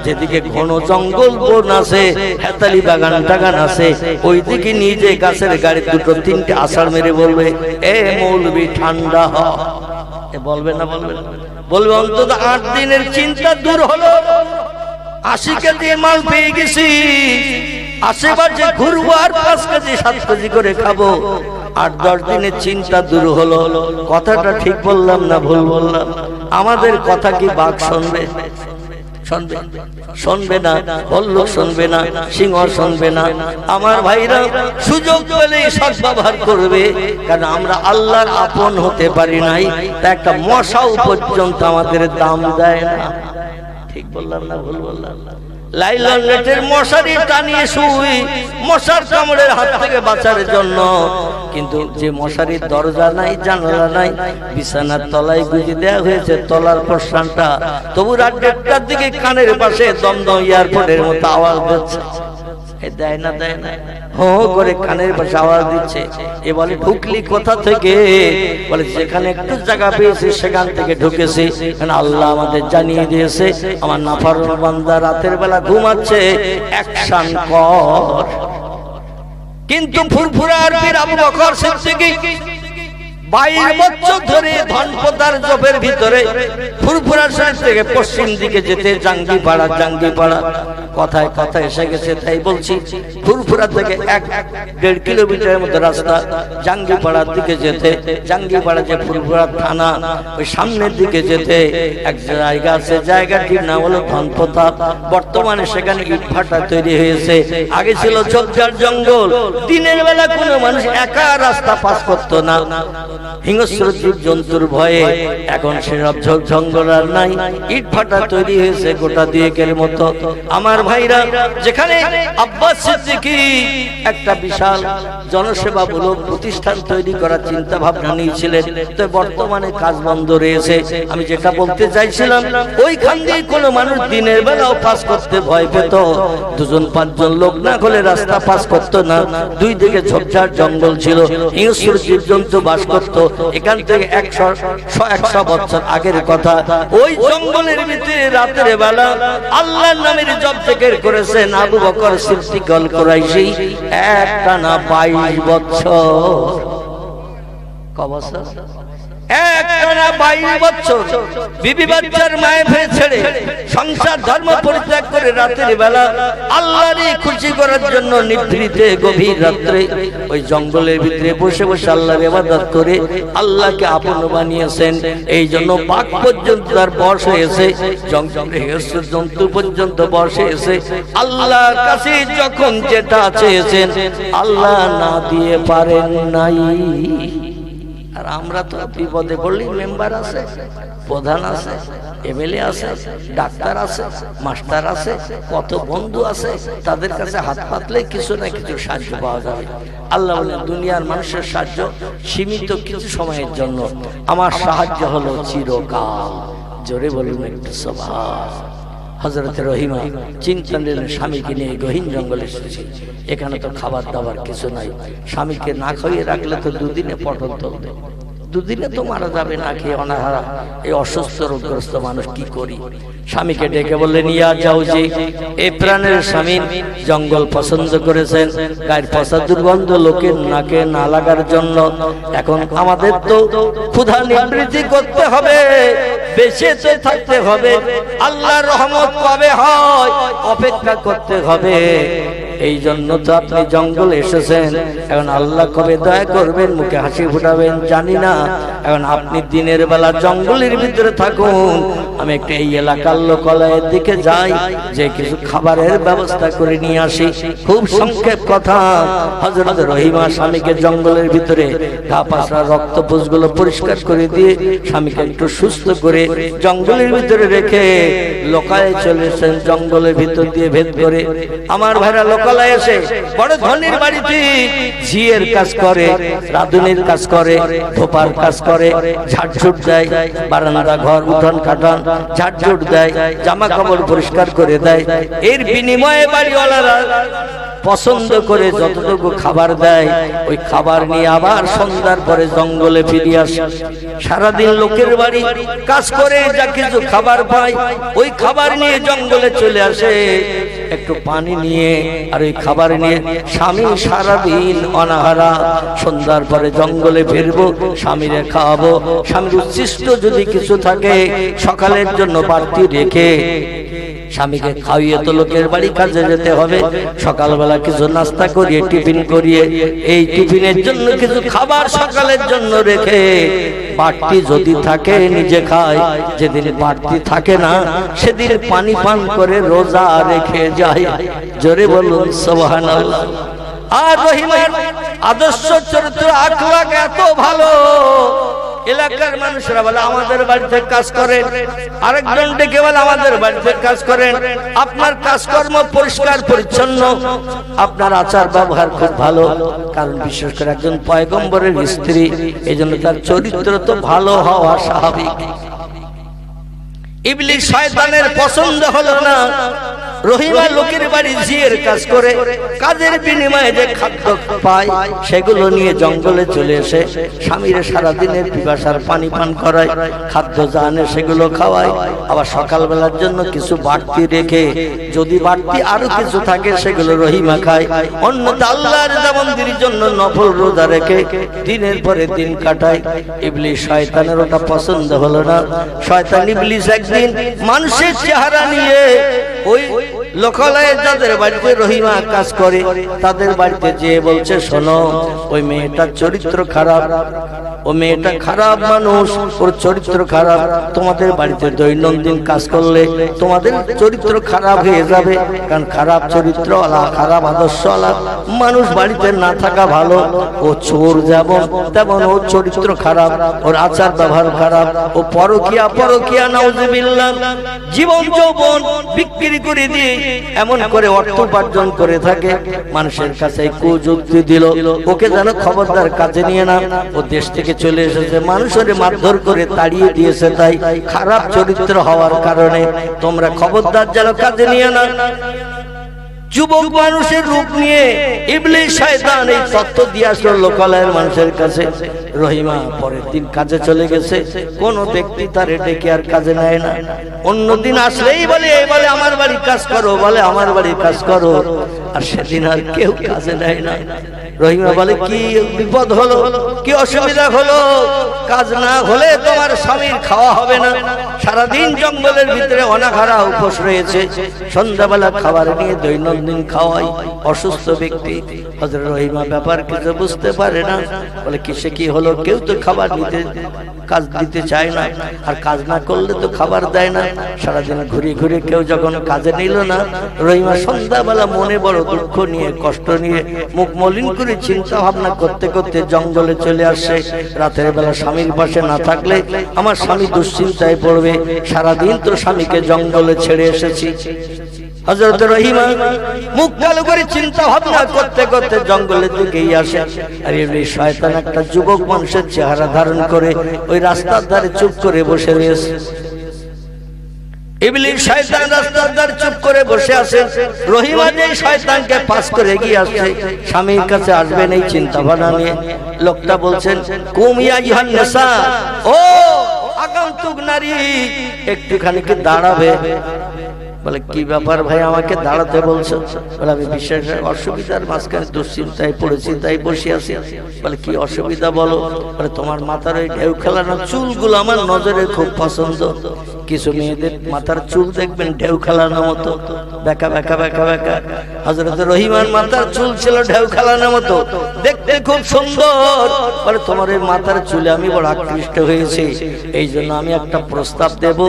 যেদিকে ঘন জঙ্গল বন আছে, হেতালি বাগান টাগান আছে, ওই দিকে নিয়ে যে গাছের গাড়ি দুটো তিনটে আষাঢ় মেরে বলবে, এ মৌলবি ঠান্ডা হ। বলবে না? বলবে না? বলবে অন্তত 8 দিনের চিন্তা দূর হলো, 80 কেজি মাল পেয়ে গেছি, আশেপাশে ঘুরবো আর 5 কেজি 7 কেজি করে খাবো, 8-10 দিনের চিন্তা দূর হলো। কথাটা ঠিক বললাম না ভুল বললাম? আমাদের কথা কি বাঘ শুনবে? শুনবে? শুনবে না। ভাল্লুক শুনবে না, সিংহ শুনবে না। আমার ভাইরা সুযোগ পেলেই সদ্ব্যবহার করবে, কারণ আমরা আল্লাহর আপন হতে পারি নাই, তা একটা মশাও পর্যন্ত আমাদের দাম দেয় না। ঠিক বললাম না ভুল বললাম? লাইলন নেটের মশারি টানিয়ে শুই মশার কামড়ের হাত থেকে বাঁচার জন্য, কিন্তু যে মশারির দরজা নাই, জানালা নাই, বিছানার তলায় গুঁজে দেওয়া হয়েছে তলার পশানটা, তবু রাত 1টার দিকে কানের পাশে দমদম এয়ারপোর্টের মতো আওয়াজ দিচ্ছে। দেয় না? দেয় না? হো করে কানের পাশে আওয়াজ দিচ্ছে। এ বলে ঢুকলি কোথা থেকে? বলে যেখানে একটু জায়গা পেয়েছি সেখান থেকে ঢুকেছি, কারণ আল্লাহ আমাদের জানিয়ে দিয়েছে, আমার নাফরমান বান্দা রাতের বেলা ঘুমাচ্ছে, অ্যাকশন কর। কিন্তু ফুরফুরার পীর আবু বকর সিদ্দিকী 22 বছর ধরে ধনপতার জবের ভিতরে ফুরফুরা শরীফ থেকে পশ্চিম দিকে যেতে জাঙ্গিপাড়া, কথায় কথায় এসে গেছে, তাই বলছি ফুরফুরা থেকে 1-1.5 কিলোমিটারের মতো রাস্তা জাঙ্গিপাড়ার দিকে যেতে, জাঙ্গিপাড়া যে ফুরফুরা থানা, ওই সামনের দিকে যেতে এক জায়গা আছে, জায়গাটির নাম হলো ধনপতা। বর্তমানে সেখানে ইটভাটা তৈরি হয়েছে, আগে ছিল ঝোপঝাড় জঙ্গল, দিনের বেলা কোনো মানুষ একা রাস্তা পাস করতো না, হিংস্র জীব জন্তুর ভয়ে। এখন সেসব ঝোপ জঙ্গল আর নাই, ইট ভাটা তৈরি হয়েছে গোটা 2 মতো। আমার ভাইরা, যেখানে আব্বাস সিদ্দিকী একটা বিশাল জনসেবামূলক প্রতিষ্ঠান তৈরি করার চিন্তা ভাবনা নিয়েছিলেন, তো বর্তমানে কাজ বন্ধ রয়েছে। আমি যেটা বলতে চাইছিলাম, ওইখান দিয়ে কোনো মানুষ দিনের বেলাও পাস করতে ভয় পেত, 2-5 লোক না হলে রাস্তা পাস করতো না। 2 দিকে ঝোপঝাড় জঙ্গল ছিল, হিংস্র জীব জন্তু বাস করত। এখান থেকে 100 বছর আগের কথা, ওই জঙ্গলের ভিতরে রাতের বেলা আল্লাহর নামের জপ জিকির করেছেন আবু বকর সিদ্দিক আল কুরাইশি, একটানা 22 বছর। ক বছর? একটানা 22 বছর বিবি বাচ্চার মায়ে ফেলে ছেড়ে সংসার ধর্ম পরিত্যাগ করে রাতের বেলা আল্লাহরই খুশি করার জন্য নিভৃতে গভীর রাত্রে ওই জঙ্গলের ভিতরে বসে বসে আল্লাহর ইবাদত করে আল্লাহকে আপন বানিয়েছেন। এই জন্য বাঘ পর্যন্ত তার বশ হয়েছে, জঙ্গলে জন্তু পর্যন্ত বশ হয়েছে। আল্লাহর কাছে যখন যেটা চেয়েছেন আল্লাহ না দিয়ে পারেন নাই। আর আমরা তো বিপদে পড়লে মেম্বার আছে, প্রধান আছে, এমএলএ আছে, ডাক্তার আছে, মাস্টার আছে, কত বন্ধু আছে, তাদের কাছে হাত পাতলে কিছু না কিছু সাহায্য পাওয়া যাবে। আল্লাহ বলেন দুনিয়ার মানুষের সাহায্য সীমিত কিছু সময়ের জন্য, আমার সাহায্য হলো চিরকাল। জোরে বলুন একটু সুবহান। হযরত রহিমা চিন্তা নিলেন স্বামীকে নিয়ে গহীন জঙ্গলে এসেছি, এখানে তো খাবার দাবার কিছু নাই, স্বামীকে না খাইয়ে রাখলে তো দুদিনে পটল তুলবে, দুদিনে তো মারা যাবে না খেয়ে অনাহারা। এই অসুস্থ রোগগ্রস্ত মানুষ কি করি? স্বামীকে ডেকে বললেন ইয়া যাও যে এই প্রাণের স্বামী জঙ্গল পছন্দ করেছেন, গায়ের পচা দুর্গন্ধ লোকের নাকে না লাগার জন্য এখন আমাদের তো ক্ষুধা নিবৃত্তি করতে হবে, বেঁচে থাকতে হবে, আল্লাহর রহমত কবে হয় অপেক্ষা করতে হবে। এই জন্য তো আপনি জঙ্গলে এসেছেন, এখন আল্লাহ কবে দয়া করবেন মুখে হাসি ফুটাবেন জানি না। এখন আপনি দিনের বেলা জঙ্গলের ভিতরে থাকুন, আমি একটা এই এলাকার লোকালয়ের দিকে যাই, যে কিছু খাবারের ব্যবস্থা করে নিয়ে আসি। খুব সংক্ষেপ কথা, হযরত রহিমা স্বামীকে জঙ্গলের ভিতরে ঘা পাশা রক্তপুষগুলো পরিষ্কার করে দিয়ে স্বামীকে একটু সুস্থ করে জঙ্গলের ভিতরে রেখে লোকালয়ে চলেছেন। জঙ্গলের ভিতর দিয়ে ভেদ করে আমার ভাইরা লোকালয়ে এসে বড় ধনির বাড়িতে ঝিয়ের কাজ করে, রাঁধুনির কাজ করে, ধোপার কাজ করে, ঝাড়ঝুট দেয়, বারান্দা ঘর উঠোন কাটান ঝাড়ঝুট দেয়, জামা কাপড় পরিষ্কার করে দেয়। এর বিনিময়ে বাড়িওয়ালারা পছন্দ করে যতটুকু খাবার দেয় ওই খাবার নিয়ে আবার সন্ধ্যার পরে জঙ্গলে ফিরে আসে। সারাদিন লোকের বাড়ি কাজ করে যা কিছু খাবার পায় ওই খাবার নিয়ে জঙ্গলে চলে আসে একটু পানি নিয়ে আর ওই খাবার নিয়ে। স্বামী সারাদিন অনাহারা, সন্ধ্যার পরে জঙ্গলে ফিরবো, স্বামীরে খাওয়াবো, স্বামীর উচ্ছিষ্ট যদি কিছু থাকে সকালের জন্য বাড়তি রেখে স্বামীকে খাইয়ে তো লোকের বাড়ি কাজে যেতে হবে। সকালবেলা কিছু নাস্তা করিয়ে টিফিন করিয়ে এই টিফিনের জন্য কিছু খাবার সকালের জন্য রেখে বাড়তি যদি থাকে নিজে খায়, যেদিন বাড়তি থাকে না সেদিন পানি পান করে রোজা রেখে যায়। জোরে বলুন সুবহানাল্লাহ। আর রহিমার আদর্শ চরিত্র আখলাক এত ভালো, এলাকার মানুষরা বলে আমাদের বাড়িতে কাজ করেন, আরেকজন ডেকে বলে আমাদের বাড়িতে কাজ করেন, আপনার কাজকর্ম পরিষ্কার পরিচ্ছন্ন, আপনার আচার ব্যবহার খুব ভালো। কারণ বিশেষ করে একজন পয়গম্বরের স্ত্রী, এই জন্য তার চরিত্র তো ভালো হওয়া স্বাভাবিক। ইবলিস শয়তানের পছন্দ হলো না রহিমা লোকের বাড়ি ঝিয়ের কাজ করে কাজের বিনিময়ে যে খাদ্য পায় সেগুলো নিয়ে জঙ্গলে চলে এসে স্বামীর সারাদিনের পিপাসার পানি পান করায়, খাদ্য জানে সেগুলো খাওয়ায়, আবার সকালবেলার জন্য কিছু বাড়তি রেখে যদি বাড়তি আরো কিছু থাকে সেগুলো রহিমা খায়। অন্যথা আল্লাহর মন্দিরের জন্য নফল রোজা রেখে দিনের পরে দিন কাটায়। ইবলিস শয়তানের ওটা পছন্দ হলো না। শয়তান ইবলিস একদিন মানুষের চেহারা নিয়ে ওই লোকালয়ে যাদের বাড়িতে রহিমা কাজ করে তাদের বাড়িতে যেয়ে বলছে, শোনো ওই মেয়েটার চরিত্র খারাপ, ও মেয়েটা খারাপ মানুষ, ওর চরিত্র খারাপ, তোমাদের বাড়িতে দৈনন্দিন কাজ করলে তোমাদের চরিত্র খারাপ হয়ে যাবে। কারণ খারাপ চরিত্র আলা, খারাপ আদর্শ আলা মানুষ বাড়িতে না থাকা ভালো। ও চোর যেমন তেমন ওর চরিত্র খারাপ, ওর আচার ব্যবহার খারাপ, ও পরকিয়া নাউজুবিল্লাহ, জীবন যৌবন বিক্রি করে দিয়ে এমন করে অর্থ উপার্জন করে থাকে। মানুষের কাছে কুযুক্তি দিল ওকে যেন খবরদার কাজে নিয়ে না, ও দেশ থেকে চলে এসেছে, মানুষের মারধর করে তাড়িয়ে দিয়েছে, তাই খারাপ চরিত্র হওয়ার কারণে তোমরা খবরদার যেন কাজে নিয়ে না। যুবক মানুষের রূপ নিয়ে ইবলিস শয়তান এই তত্ত্ব দিয়ে আসলো লোকালয়ের মানুষের কাছে। রহিমা পরের দিন কাজে চলে গেছে, কোন ব্যক্তি তার ডেকে আর কাজে নেয় না। অন্যদিন আসলেই বলে আমার বাড়ির কাজ করো, বলে আমার বাড়ির কাজ করো। আর সেদিন আর কেউ কাজে নেয় না। রহিমা বলে কি বিপদ হলো, কি অসুবিধা হলো? কাজ না হলে তোমার স্বামীর খাওয়া হবে না, সারাদিন জঙ্গলের ভিতরে অনাহারা উপোস রয়েছে, সন্ধ্যাবেলা খাবার নিয়ে দৈনন্দিন খাওয়াই অসুস্থ ব্যক্তি। হযরত রহিমা ব্যাপার কিছু বুঝতে পারে না, বলে কিসে কি হলো? কেউ তো খাবার নিতে কাজ দিতে চায় না, আর কাজ না করলে তো খাবার দেয় না। সারাদিন ঘুরে ঘুরে কেউ যখন কাজে নিল না, রহিমা সন্ধ্যাবেলা মনে বড় দুঃখ নিয়ে কষ্ট নিয়ে মুখ মলিন করে চিন্তা ভাবনা করতে করতে জঙ্গলে চলে আসে। রাতের বেলা স্বামীর পাশে না থাকলে আমার স্বামী দুশ্চিন্তায় পড়বে, সারাদিন তো স্বামীকে জঙ্গলে ছেড়ে এসেছি। হযরত রহিমা মুখ কালো করে চিন্তা ভাবনা করতে করতে জঙ্গলের দিকেই আসে। আর এই শয়তান একটা যুবক মানুষের চেহারা ধারণ করে ওই রাস্তার ধারে চুপ করে বসে রয়েছে। ইবলিস শয়তান রাস্তার ধারে চুপ করে বসে আছে। রহিমা যে শয়তানকে পাস করে এগিয়ে আসছে, স্বামীর কাছে আসবেন এই চিন্তা ভাবনা নিয়ে। লোকটা বলছেন, কুম ইয়া আইয়ুহান নিসা, ও আগন্তুক নারী, একটুখানি কি দাঁড়াবে? বলে কি ব্যাপার ভাই, আমাকে দাঁড়াতে বলছো? বলে আমি বিশেষ অসুবিধার মাঝখানে দুশ্চিন্তায় পড়েছি, তাই বসে আছি। বলে কি অসুবিধা বলো? বলে তোমার মাথার ওই ঢেউ খেলানো চুলগুলো আমার নজরে খুব পছন্দ। কিছু মেয়েদের মাথার চুল দেখবেন ঢেউ খেলানোর মতো, বেঁকা বেঁকা বেঁকা বেঁকা। হযরত রহিমার মাথার চুল ছিল ঢেউ খেলানোর মতো, দেখতে খুব সুন্দর। বলে তোমার এই মাথার চুলে আমি বড় আকৃষ্ট হয়েছি, এই জন্য আমি একটা প্রস্তাব দেব।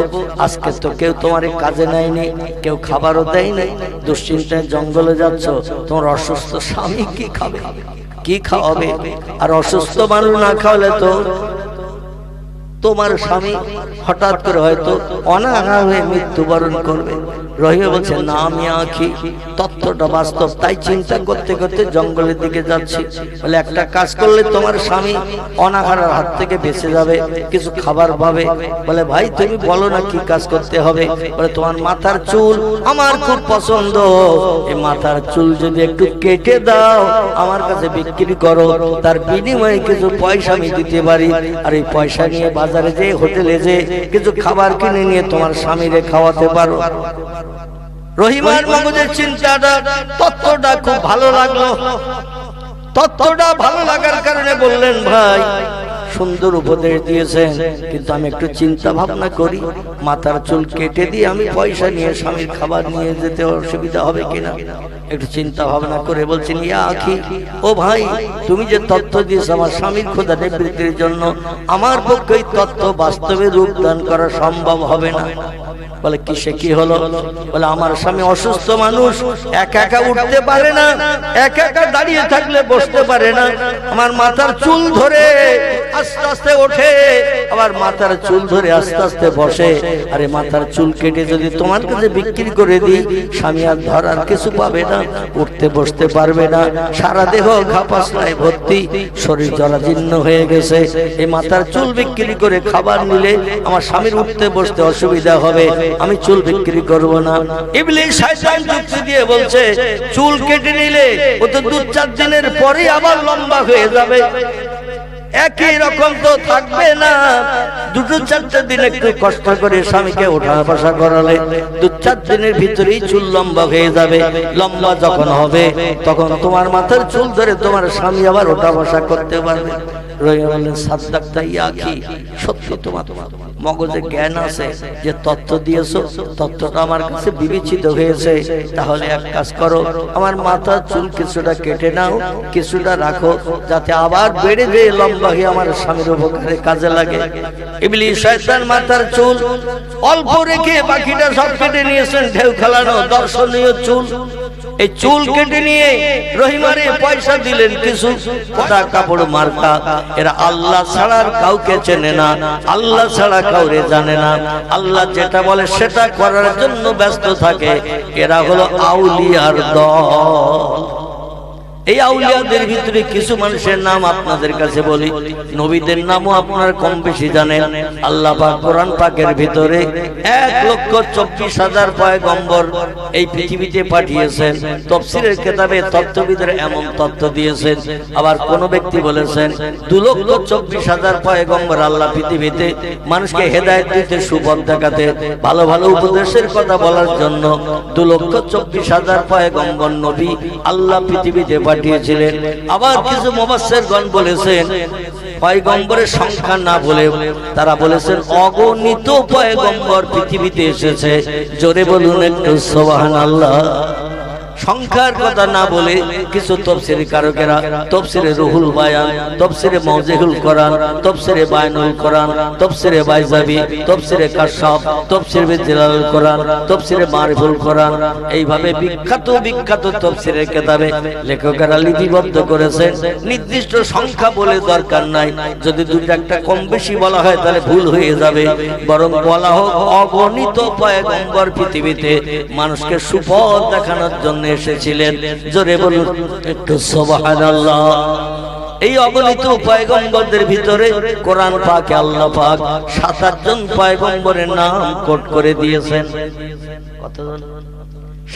আজকে তো কেউ তোমার কাজে নেয়নি, কেউ খাবারও দেয়নি, দুশ্চিন্তায় জঙ্গলে যাচ্ছ, তোমার অসুস্থ স্বামী কি খাবে, কি খাওয়াবে? আর অসুস্থ মানুষ না খাওয়ালে তো তোমার স্বামী হঠাৎ করে হয়তো অনাহার হয়ে মৃত্যুবরণ করবে। রহিমা বলছে, না আমি আঁখি, তথ্যটা বাস্তব, তাই চিন্তা করতে করতে জঙ্গলের দিকে যাচ্ছি। বলে একটা কাজ করলে তোমার স্বামী অনাহারের হাত থেকে বেঁচে যাবে, কিছু খাবার পাবে। বলে ভাই তুমি বলো না কি কাজ করতে হবে? বলে তোমার মাথার চুল আমার খুব পছন্দ, এই মাথার চুল যদি একটু কেটে দাও, আমার কাছে বিক্রি করো, তার বিনিময়ে কিছু পয়সা আমি দিতে পারি। আর এই পয়সা নিয়ে বাজারে যে হোটেলে যে কিছু খাবার কিনে নিয়ে তোমার স্বামীরে খাওয়াতে পারো। রহিমার মগজের চিন্তাটা, তত্ত্বটা খুব ভালো লাগলো। তত্ত্বটা ভালো লাগার কারণে বললেন, ভাই সুন্দর উপদেশ দিয়েছেন, কিন্তু আমি একটু চিন্তা ভাবনা করি, মাথার চুল কেটে দিয়ে আমি পয়সা নিয়ে স্বামীর খাবার নিয়ে যেতে অসুবিধা হবে কিনা। একটু চিন্তা ভাবনা করে বলছেন, ইয়া আখি, ও ভাই তুমি যে তত্ত্ব দিয়েছো আমার স্বামীর ক্ষুধা নিবৃত্তির জন্য, আমার পক্ষে এই তত্ত্ব বাস্তবে রূপদান করা সম্ভব হবে না। বলে কিসে কি হলো? বলে আমার স্বামী অসুস্থ মানুষ, একা একা উঠতে পারে না, একা একা দাঁড়িয়ে থাকলে বসতে পারে না। আমার মাথার চুল ধরে আস্তে আস্তে ওঠে, আবার মাথার চুল ধরে আস্তে আস্তে বসে। আরে মাথার চুল কেটে যদি তোমার কাছে বিক্রি করে দিই, স্বামী আর ধরার কিছু পাবে না, উঠতে বসতে পারবে না, সারা দেহ ঘাপাসনায় ভর্তি, শরীর জরাজীর্ণ হয়ে গেছে। এই মাথার চুল বিক্রি করে খাবার নিলে আমার স্বামীর উঠতে বসতে অসুবিধা হবে, আমি চুল বিক্রি করব না। ইবলিস শয়তান যুক্তি দিয়ে বলছে, চুল কেটে নিলে ও তো 2-4 দিনের পরে আবার লম্বা হয়ে যাবে, একই রকম তো থাকবে না। 2-4 দিন একটু কষ্ট করে স্বামীকে ওঠা বসা করালে 2-4 দিনের ভিতরেই চুল লম্বা হয়ে যাবে। লম্বা যখন হবে তখন তোমার মাথার চুল ধরে তোমার স্বামী আবার ওঠা বসা করতে পারবে। রহিমা বললেন, সাদ্দাক্তা ইয়া আখি, সত্যি তোমার মগজে জ্ঞান আছে, যে তত্ত্ব দিয়েছো তত্ত্বটা আমার কাছে বিবেচিত হয়েছে। তাহলে এক কাজ করো, আমার মাথার চুল কিছুটা কেটে নাও, কিছুটা রাখো, যাতে আবার বেড়ে যেয়ে লম্বা হয়ে আমার স্বামীর উপকারে কাজে লাগে। ইবলিস শয়তান মাথার চুল অল্প রেখে বাকিটা সব কেটে নিয়েছেন, ঢেউ খেলানো দর্শনীয় চুল। এই চুল কেটে নিয়ে রহিমারে পয়সা দিলেন কিছু পোড়া কাপড় মার্কা। এরা আল্লাহ ছাড়া কাউকে চেনে না, আল্লাহ ছাড়া কাউরে জানে না, আল্লাহ যেটা বলে সেটা করার জন্য ব্যস্ত থাকে। এরা হলো আউলিয়ার দল। এই আউলিয়াদের ভিতরে কিছু মানুষের নাম আপনাদের কাছে বলি, নবীদের নামও আপনারা কম বেশি জানেন। আল্লাহ পাক কোরআন পাকের ভিতরে 1,24,000 পয়গম্বর এই পৃথিবীতে পাঠিয়েছেন। তাফসীরের কিতাবে তত্ত্ববিদরা এমন তথ্য দিয়েছেন। আবার কোন ব্যক্তি বলেছেন 2,24,000 পয়গম্বর আল্লাহ পৃথিবীতে মানুষকে হেদায়েত দিতে, সুপথ দেখাতে, ভালো ভালো উপদেশের কথা বলার জন্য 2,24,000 পয়গম্বর নবী আল্লাহ পৃথিবীতে পাঠিয়েছিলেন। আবার কিছু মুফাসসিরগণ বলেছেন পয়গম্বরের সংখ্যা না বলে তারা বলেছেন অগণিত পয়গম্বর পৃথিবীতে এসেছে। জোরে বলুন একটু সুবহানাল্লাহ। সংখ্যার কথা না বলে কিছু তাফসীর কারকেরা তাফসীরে রুহুল বায়ান, তাফসীরে মাওজিহুল কোরআন, তাফসীরে বায়ানুল কোরআন, তাফসীরে বাইজাবি, তাফসীরে কাশফ, তাফসীরে জালালুল কোরআন, তাফসীরে মারিফুল কোরআন, এইভাবে বিখ্যাত বিখ্যাত তাফসীরের কিতাবে লেখকেরা লিপিবদ্ধ করেছেন। নির্দিষ্ট সংখ্যা বলে দরকার নাই, যদি দুটো একটা কম বেশি বলা হয় তাহলে ভুল হয়ে যাবে। বরং বলা হোক অগণিত পয়গম্বর পৃথিবীতে মানুষকে সুপথ দেখানোর জন্য এসেছিলেন। জোরে বলুন একটু সুবহানাল্লাহ। এই অগণিত পয়গম্বরদের ভিতরে কোরআন পাকে আল্লাহ পাক 7 জন পয়গম্বরের নাম কোট করে দিয়েছেন। কতজন?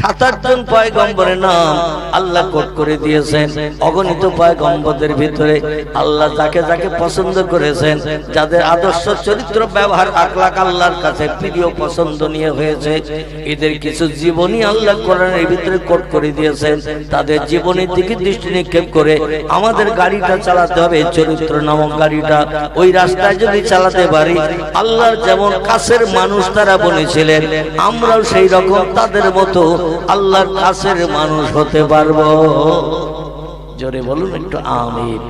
7 জন পয়গম্বরের নাম আল্লাহ কোট করে দিয়েছেন। অগণিত পয়গম্বরদের ভিতরে আল্লাহ যাকে যাকে পছন্দ করেছেন, যাদের আদর্শ চরিত্র ব্যবহার আখলাক আল্লাহর কাছে প্রিয় পছন্দনীয় হয়েছে, এদের কিছু জীবনী আল্লাহ কোরআনের ভিতরে কোট করে দিয়েছেন। তাদের জীবনের দিকে দৃষ্টি নিক্ষেপ করে আমাদের গাড়িটা চালাতে হবে, চরিত্র নামক গাড়িটা। ওই রাস্তায় যদি চালাতে পারি, আল্লাহর যেমন কাছের মানুষ তারা বলেছিলেন, আমরাও সেই রকম তাদের মতো আল্লাহর কাছের মানুষ হতে পারবো। জোরে বলুন একটু আমিন।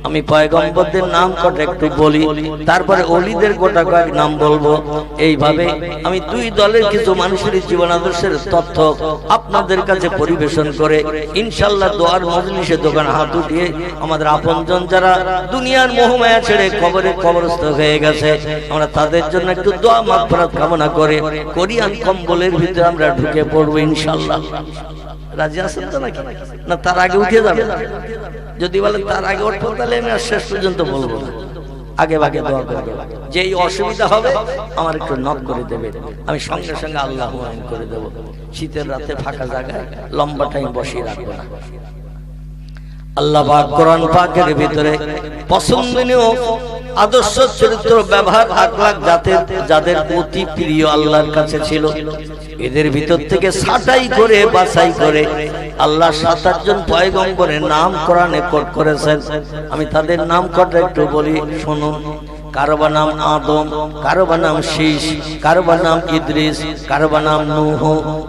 আমি পয়গম্বরদের নাম কটা একটু বলি, তারপরে ওলিদের গোটা কয়েক নাম বলবো। এইভাবে আমি 2 দলের কিছু মানুষের জীবন আদর্শের তথ্য আপনাদের কাছে পরিবেশন করে ইনশাআল্লাহ দোয়ার মজলিসে দোকান হাত উঠিয়ে আমাদের আপনজন যারা দুনিয়ার মোহমায়া ছেড়ে কবরে কবরস্থ হয়ে গেছে, আমরা তাদের জন্য একটু দোয়া মাগফিরাত কামনা করে কোরিয়ান কম্বলের ভিতরে আমরা ঢুকে পড়বো ইনশাআল্লাহ। রাজি আছেন তো নাকি? না তার আগে উঠে যাবে? যদি বলেন তার আগে উঠবো তাহলে আমি আর শেষ পর্যন্ত বলবো না, আগে ভাগে দোয়া করবো। যেই অসুবিধা হবে আমার একটু নক করে দেবে, আমি সঙ্গে সঙ্গে আল্লাহু আমিন করে দেব। শীতের রাতে ফাঁকা জায়গায় লম্বা টাইম বসিয়ে রাখবো না। আল্লাহ পাক কোরআন পাকের ভিতরে পছন্দনীয় আদর্শ চরিত্র ব্যবহার আখলাক যাদের অতি প্রিয় আল্লাহর কাছে ছিল, এদের ভিতর থেকে ছাঁটাই করে বাছাই করে আল্লাহ 7 জন পয়গম্বরের নাম কোরআনে কোট করেছেন। আমি তাদের নাম কটা একটু বলি, শুনুন। কারো নাম আদম, কারো নাম শীশ, কারো নাম ইদ্রিস, কারো নাম নূহ,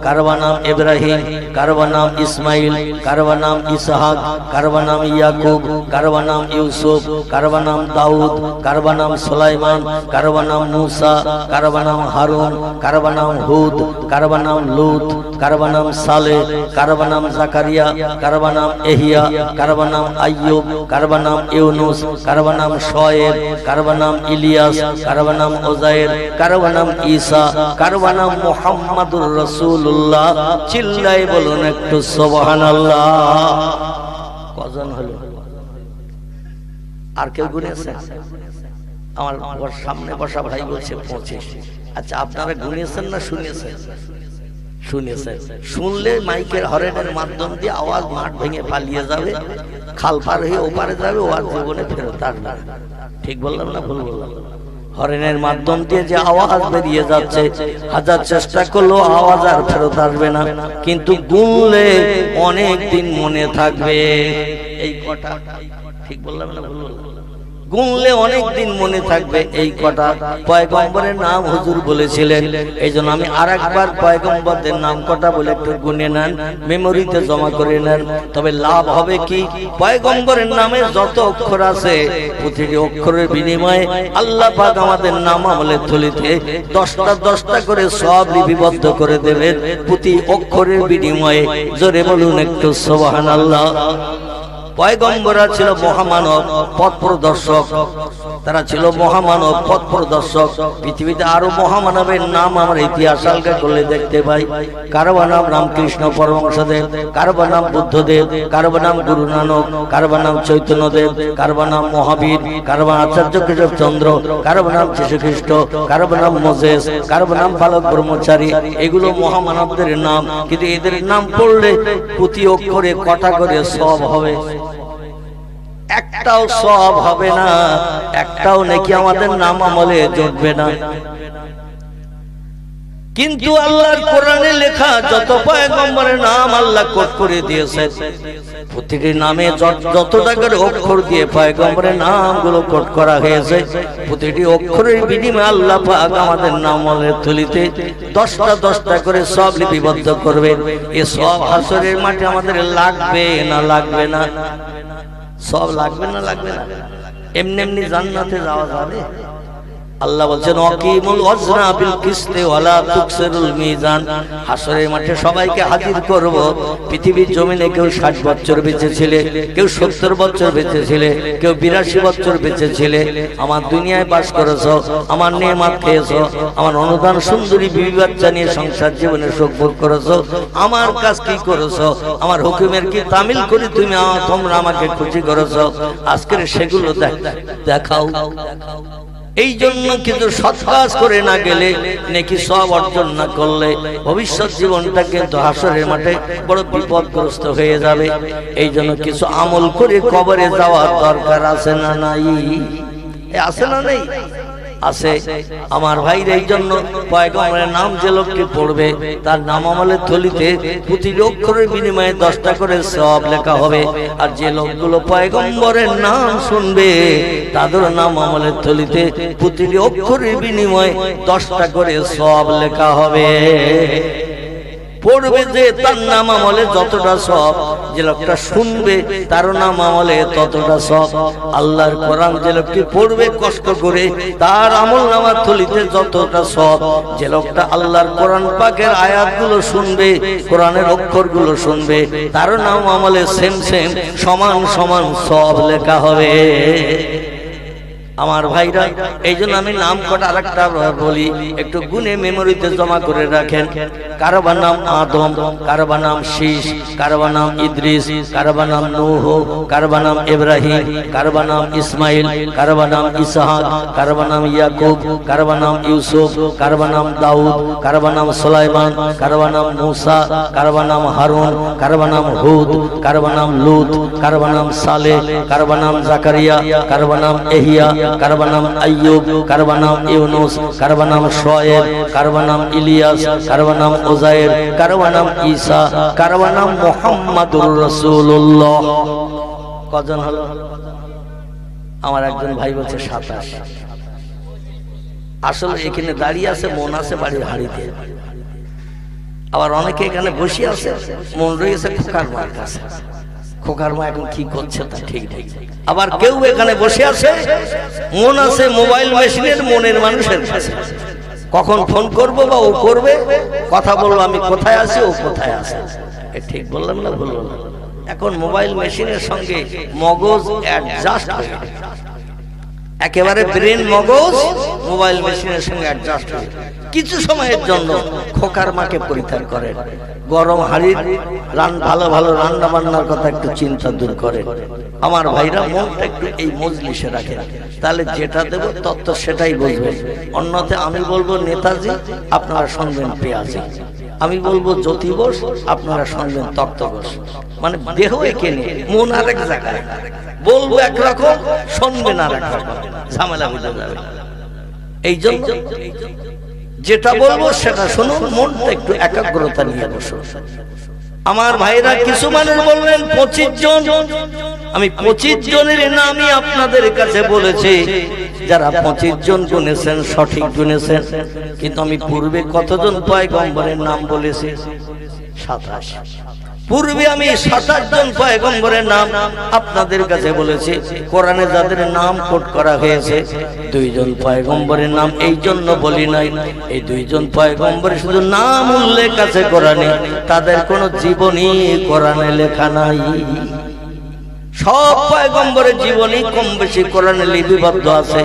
কারো নাম ইব্রাহিম, কারো নাম ইসমাইল, কারো নাম ইসহাক, কারো নাম ইয়াকুব, কারো নাম ইউসুফ, কারো নাম দাউদ, কারো নাম সুলাইমান, কারো নাম মুসা, কারো নাম হারুন, কারো নাম হুদ, কারো নাম লূত, কারো নাম সালেহ, কারো নাম জাকারিয়া, কারো নাম ইহইয়া, কারো নাম আইয়ুব, কারো নাম ইউনুস, কারো নাম শুআয়ব, কারো নাম ইলিয়াস, কারো নাম উযায়ের, কারো নাম ঈসা, কারো নাম মুহাম্মাদুর রাসূলুল্লাহ। চিল্লাই বলুন একটু সুবহানাল্লাহ। কজন হলো? আর কেউ গুনেছেন? আমার সামনে বসা ভাই বলছে 25। আচ্ছা, আপনারা গুনেছেন না শুনেছেন? শুনেছেন। শুনলে মাইকের হরেনের মাধ্যম দিয়ে আওয়াজ মাঠ ভেঙে পালিয়ে যাবে, খাল পার হয়ে ওপারে যাবে, ও আর জীবনে ফেরত আসবে। ঠিক বললাম না ভুল বললাম? হরেনের মাধ্যম দিয়ে যে আওয়াজ বেরিয়ে যাচ্ছে, হাজার চেষ্টা করলেও আওয়াজ আর ফেরত আসবে না, কিন্তু গুনলে অনেক দিন মনে থাকবে। এই কটা ঠিক বললাম না ভুল বললাম? গুনলে অনেক দিন মনে থাকবে। এই কটা পয়গম্বরের নাম হুজুর বলেছিলেন। এই জন্য আমি আরেকবার পয়গম্বরদের নাম কটা বলে একটু গুনে নেন, মেমোরিতে জমা করে নেন। তবে লাভ হবে কি, পয়গম্বরের নামে যত অক্ষর আছে প্রতিটি অক্ষরের বিনিময়ে আল্লাহ পাক আমাদের নাম আমলের থলিতে 10টা করে সব লিপিবদ্ধ করে দেবেন প্রতি অক্ষরের বিনিময়ে। জোরে বলুন একটু সুবহানাল্লাহ। পয়গম্বররা ছিল মহামানব, পথ প্রদর্শক। তারা ছিল মহামানব, পথ প্রদর্শক। পৃথিবীতে আরো মহামানবের নাম আমরা ইতিহাস আলগা করলে দেখতে পাই। কারো নাম রামকৃষ্ণ পরমহংসদেব, কারো নাম বুদ্ধদেব, কারো নাম গুরু নানক, কারো নাম চৈতন্যদেব, কারো নাম মহাবীর, কারো আচার্য কেশব চন্দ্র, কারো নাম যীশুখ্রিস্ট, কারো নাম মোজেস, কারো নাম বালক ব্রহ্মচারী। এগুলো মহামানবদের নাম। কিন্তু এদের নাম পড়লে প্রতি অক্ষরে কটা করে সব হবে? একটাও সব হবে না, একটাও নাকি আমাদের নাম আমলে জুটবে না। কিন্তু আল্লাহর কোরআনে লেখা যত পয়গম্বরের নাম আল্লাহ কোট করে দিয়েছেন, প্রতিটি নামে যতটা করে অক্ষর দিয়ে পয়গম্বরের নামগুলো কোট করা হয়েছে, প্রতিটি অক্ষরের বিনিময়ে আল্লাহ পাক আমাদের নাম আমলের থলিতে 10টা করে সব লিপিবদ্ধ করবে। এ সব হাসরের মাঠে আমাদের লাগবে না লাগবে না? সব লাগবে না লাগবে না? এমনি এমনি জান্নাতে যাওয়া যাবে? আল্লাহ বলছেন ওয়াকিমুল ওয়াজনা বিল কিসতি ওয়ালা তুকসিরুল মিজান। হাসরের মাঠে সবাইকে হাজির করব। পৃথিবীর জমিনে কেউ 60 বছর বেঁচে ছিলে, কেউ 70 বছর বেঁচে ছিলে, কেউ 82 বছর বেঁচে ছিলে। আমার দুনিয়ায় বাস করেছো, আমার নেয়ামত খেয়েছো, আমার অনুদান সুন্দরী বিবি বাচ্চা নিয়ে সংসার জীবনে সুখ ভোগ করেছো। আমার কাজ কি করেছো? আমার হুকুমের কি তামিল করে তোমরা আমাকে খুশি করেছো? আজকের সেগুলো দেখাও। এই জন্য কিন্তু সৎ কাজ করে না গেলে, নেকি সব অর্জন না করলে ভবিষ্যৎ জীবনটা কিন্তু হাসরের মাঠে বড় বিপদগ্রস্ত হয়ে যাবে। এই জন্য কিছু আমল করে কবরে যাওয়ার দরকার আছে না নাই? আছে না নেই? আছে। আমার ভাইরা, এই জন্য পয়গম্বরের নাম যে লোককে পড়বে তার নাম আমলের থলিতে প্রতি অক্ষরের বিনিময়ে 10টা করে সওয়াব লেখা হবে। আর যে লোকগুলো পয়গম্বরের নাম শুনবে তাদের নাম আমলের থলিতে প্রতি অক্ষরের বিনিময়ে 10টা করে সওয়াব লেখা হবে। পড়বে যে তার নাম আমলে যতটা সব, যে লোকটা শুনবে তার নাম আমলে ততটা সব। আল্লাহর কোরআন যে লোকটি পড়বে কষ্ট করে তার আমল নামার থলিতে যতটা সব। যে লোকটা আল্লাহর কোরআন পাকের আয়াতগুলো শুনবে, কোরআনের অক্ষরগুলো শুনবে, তার নাম আমলে সেম সমান সব লেখা হবে। আমার ভাইরা, এই জন্য আমি নাম কটা আরেকটা বলি, একটু গুনে মেমোরিতে জমা করে রাখেন। কারবার নাম আদম, কারবার নাম শীষ, কারবার নাম ইদ্রিস, কারবার নাম নূহ, কারবার নাম ইব্রাহিম, কারবার নাম ইসমাইল, কারবার নাম ইসহাক, কারবার নাম ইয়াকুব, কারবার নাম ইউসুফ, কারবার নাম দাউদ, কারবার নাম সুলাইমান, কারবার নাম মূসা, কারবার নাম হারুন, কারবার নাম হুদ, কারবার নাম লূত, কারবার নাম সালেহ, কারবার নাম জাকারিয়া, কারবার নাম এহিয়া, কারবার নাম আইয়ুব, কারবার নাম ইউনুস, কারবার নাম শোয়েব, কারবার নাম ইলিয়াস, কারবার নাম উযায়ের, কারবার নাম ঈসা, কারবার নাম মুহাম্মাদুর রাসূলুল্লাহ। কজন হলো? আমার একজন ভাই বলছে 27। আসলে এখানে দাঁড়িয়ে আছে, মন আছে বাড়ির হাড়িতে। আবার অনেকে এখানে বসে আছে, মন রয়েছে খোকার মার কাছে। খোকার মা এখন কি করছে তা ঠিক নেই। আবার কেউ এখানে বসে আছে, মন আছে মোবাইল মেশিনের মনের মানুষের কাছে। কখন ফোন করবো বা ও করবে, কথা বলবো আমি কোথায় আছি, ও কোথায় আছে। ঠিক বললাম না ভুল বললাম? এখন মোবাইল মেশিনের সঙ্গে মগজ অ্যাডজাস্ট হয়ে গেছে। একেবারে ব্রেন মগজ মোবাইল মেশিনের সঙ্গে অ্যাডজাস্ট হয়ে কিছু সময়ের জন্য খোকার মাকে পরিত্যাগ করে। গরম হাড়ির ভালো ভালো রান্না বান্নার কথা একটু চিন্তা দূর করে। আমার ভাইরা, মনটা একটু এই মজলিসে রাখেন, তাহলে যেটা দেব তত্ত্ব সেটাই বুঝবেন। অন্যথায় আমি বলবো নেতাজি, আপনারা শুনবেন পেঁয়াজি। আমি বলবো জ্যোতি বোস, আপনারা শুনবেন তত্ত্ব বোস। মানে দেহ একে নিয়ে, মন আরেক জায়গায়। বলবো একরকম, শুনবেন আর একরকম, ঝামেলা বুঝে যাবে। এই জন্য যেটা বলবো সেটা শুনুন, মনটা একটু একাগ্রতা নিয়ে বসুন। আমার ভাইরা, কিছু মানুষ বললেন 25 জন। আমি 25 জনের নামই আপনাদের কাছে বলেছি। যারা 25 জন গুনেছেন সঠিক গুনেছেন। কিন্তু আমি পূর্বে কতজন পয়গম্বরের নাম বলেছি? 27। পূর্বে আমি 27 জন পয়গম্বরের নাম আপনাদের কাছে বলেছি। কোরআনে যাদের নাম কোট করা হয়েছে 2 জন পয়গম্বরের নাম এই জন্য বলি নাই, এই 2 জন পয়গম্বরের শুধু নাম উল্লেখ আছে কোরআনে, তাদের কোনো জীবনী কোরআনে লেখা নাই। সব পয়গম্বরের জীবনী কম বেশি কোরআনে লিপিবদ্ধ আছে।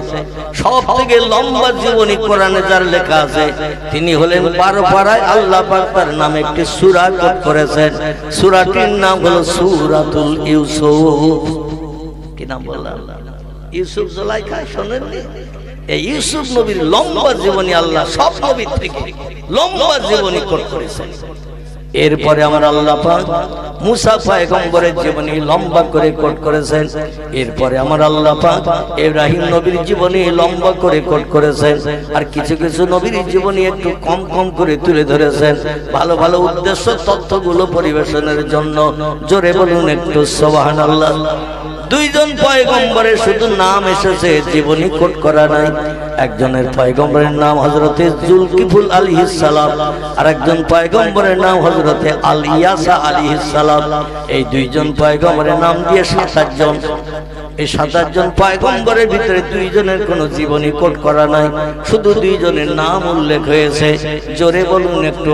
সব থেকে লম্বা জীবনী কোরআনে যার লেখা আছে তিনি হলেন 12 পারায় আল্লাহ পাক তার নামে একটি সূরা কোট করেছেন। সূরাটির নাম হলো সূরাতুল ইউসুফ। কি নাম বললাম? ইউসুফ জুলাইখা। শোনেননি? এই ইউসুফ নবীর লম্বা জীবনী আল্লাহ সব নবীর থেকে লম্বা জীবনী কোট করেছেন। এরপরে আমার আল্লাহ পাক মুসা পয়গম্বরের জীবনী লম্বা করে কোট করেছেন। এরপরে আমার আল্লাহ পাক ইব্রাহিম নবীর জীবনী লম্বা করে কোট করেছেন। আর কিছু কিছু নবীর জীবনী একটু কম কম করে তুলে ধরেছেন ভালো ভালো উদ্দেশ্য তথ্যগুলো পরিবেশনের জন্য। জোরে বলুন একটু সুবহানাল্লাহ। দুইজন পয়গম্বরের শুধু নাম এসেছে, জীবনী কোট করা নাই। একজনের পয়গম্বরের নাম হযরতে জুলকিফুল আলাইহিস সালাম, আর একজন পয়গম্বরের নাম হযরতে আলিয়াসা আলাইহিস সালাম। এই দুইজন পয়গম্বরের নাম দিয়ে 27 জন। এই 27 জন পয়গম্বরের ভিতরে দুইজনের কোনো জীবনী কোট করা নাই, শুধু দুইজনের নাম উল্লেখ হয়েছে। জোরে বলুন একটু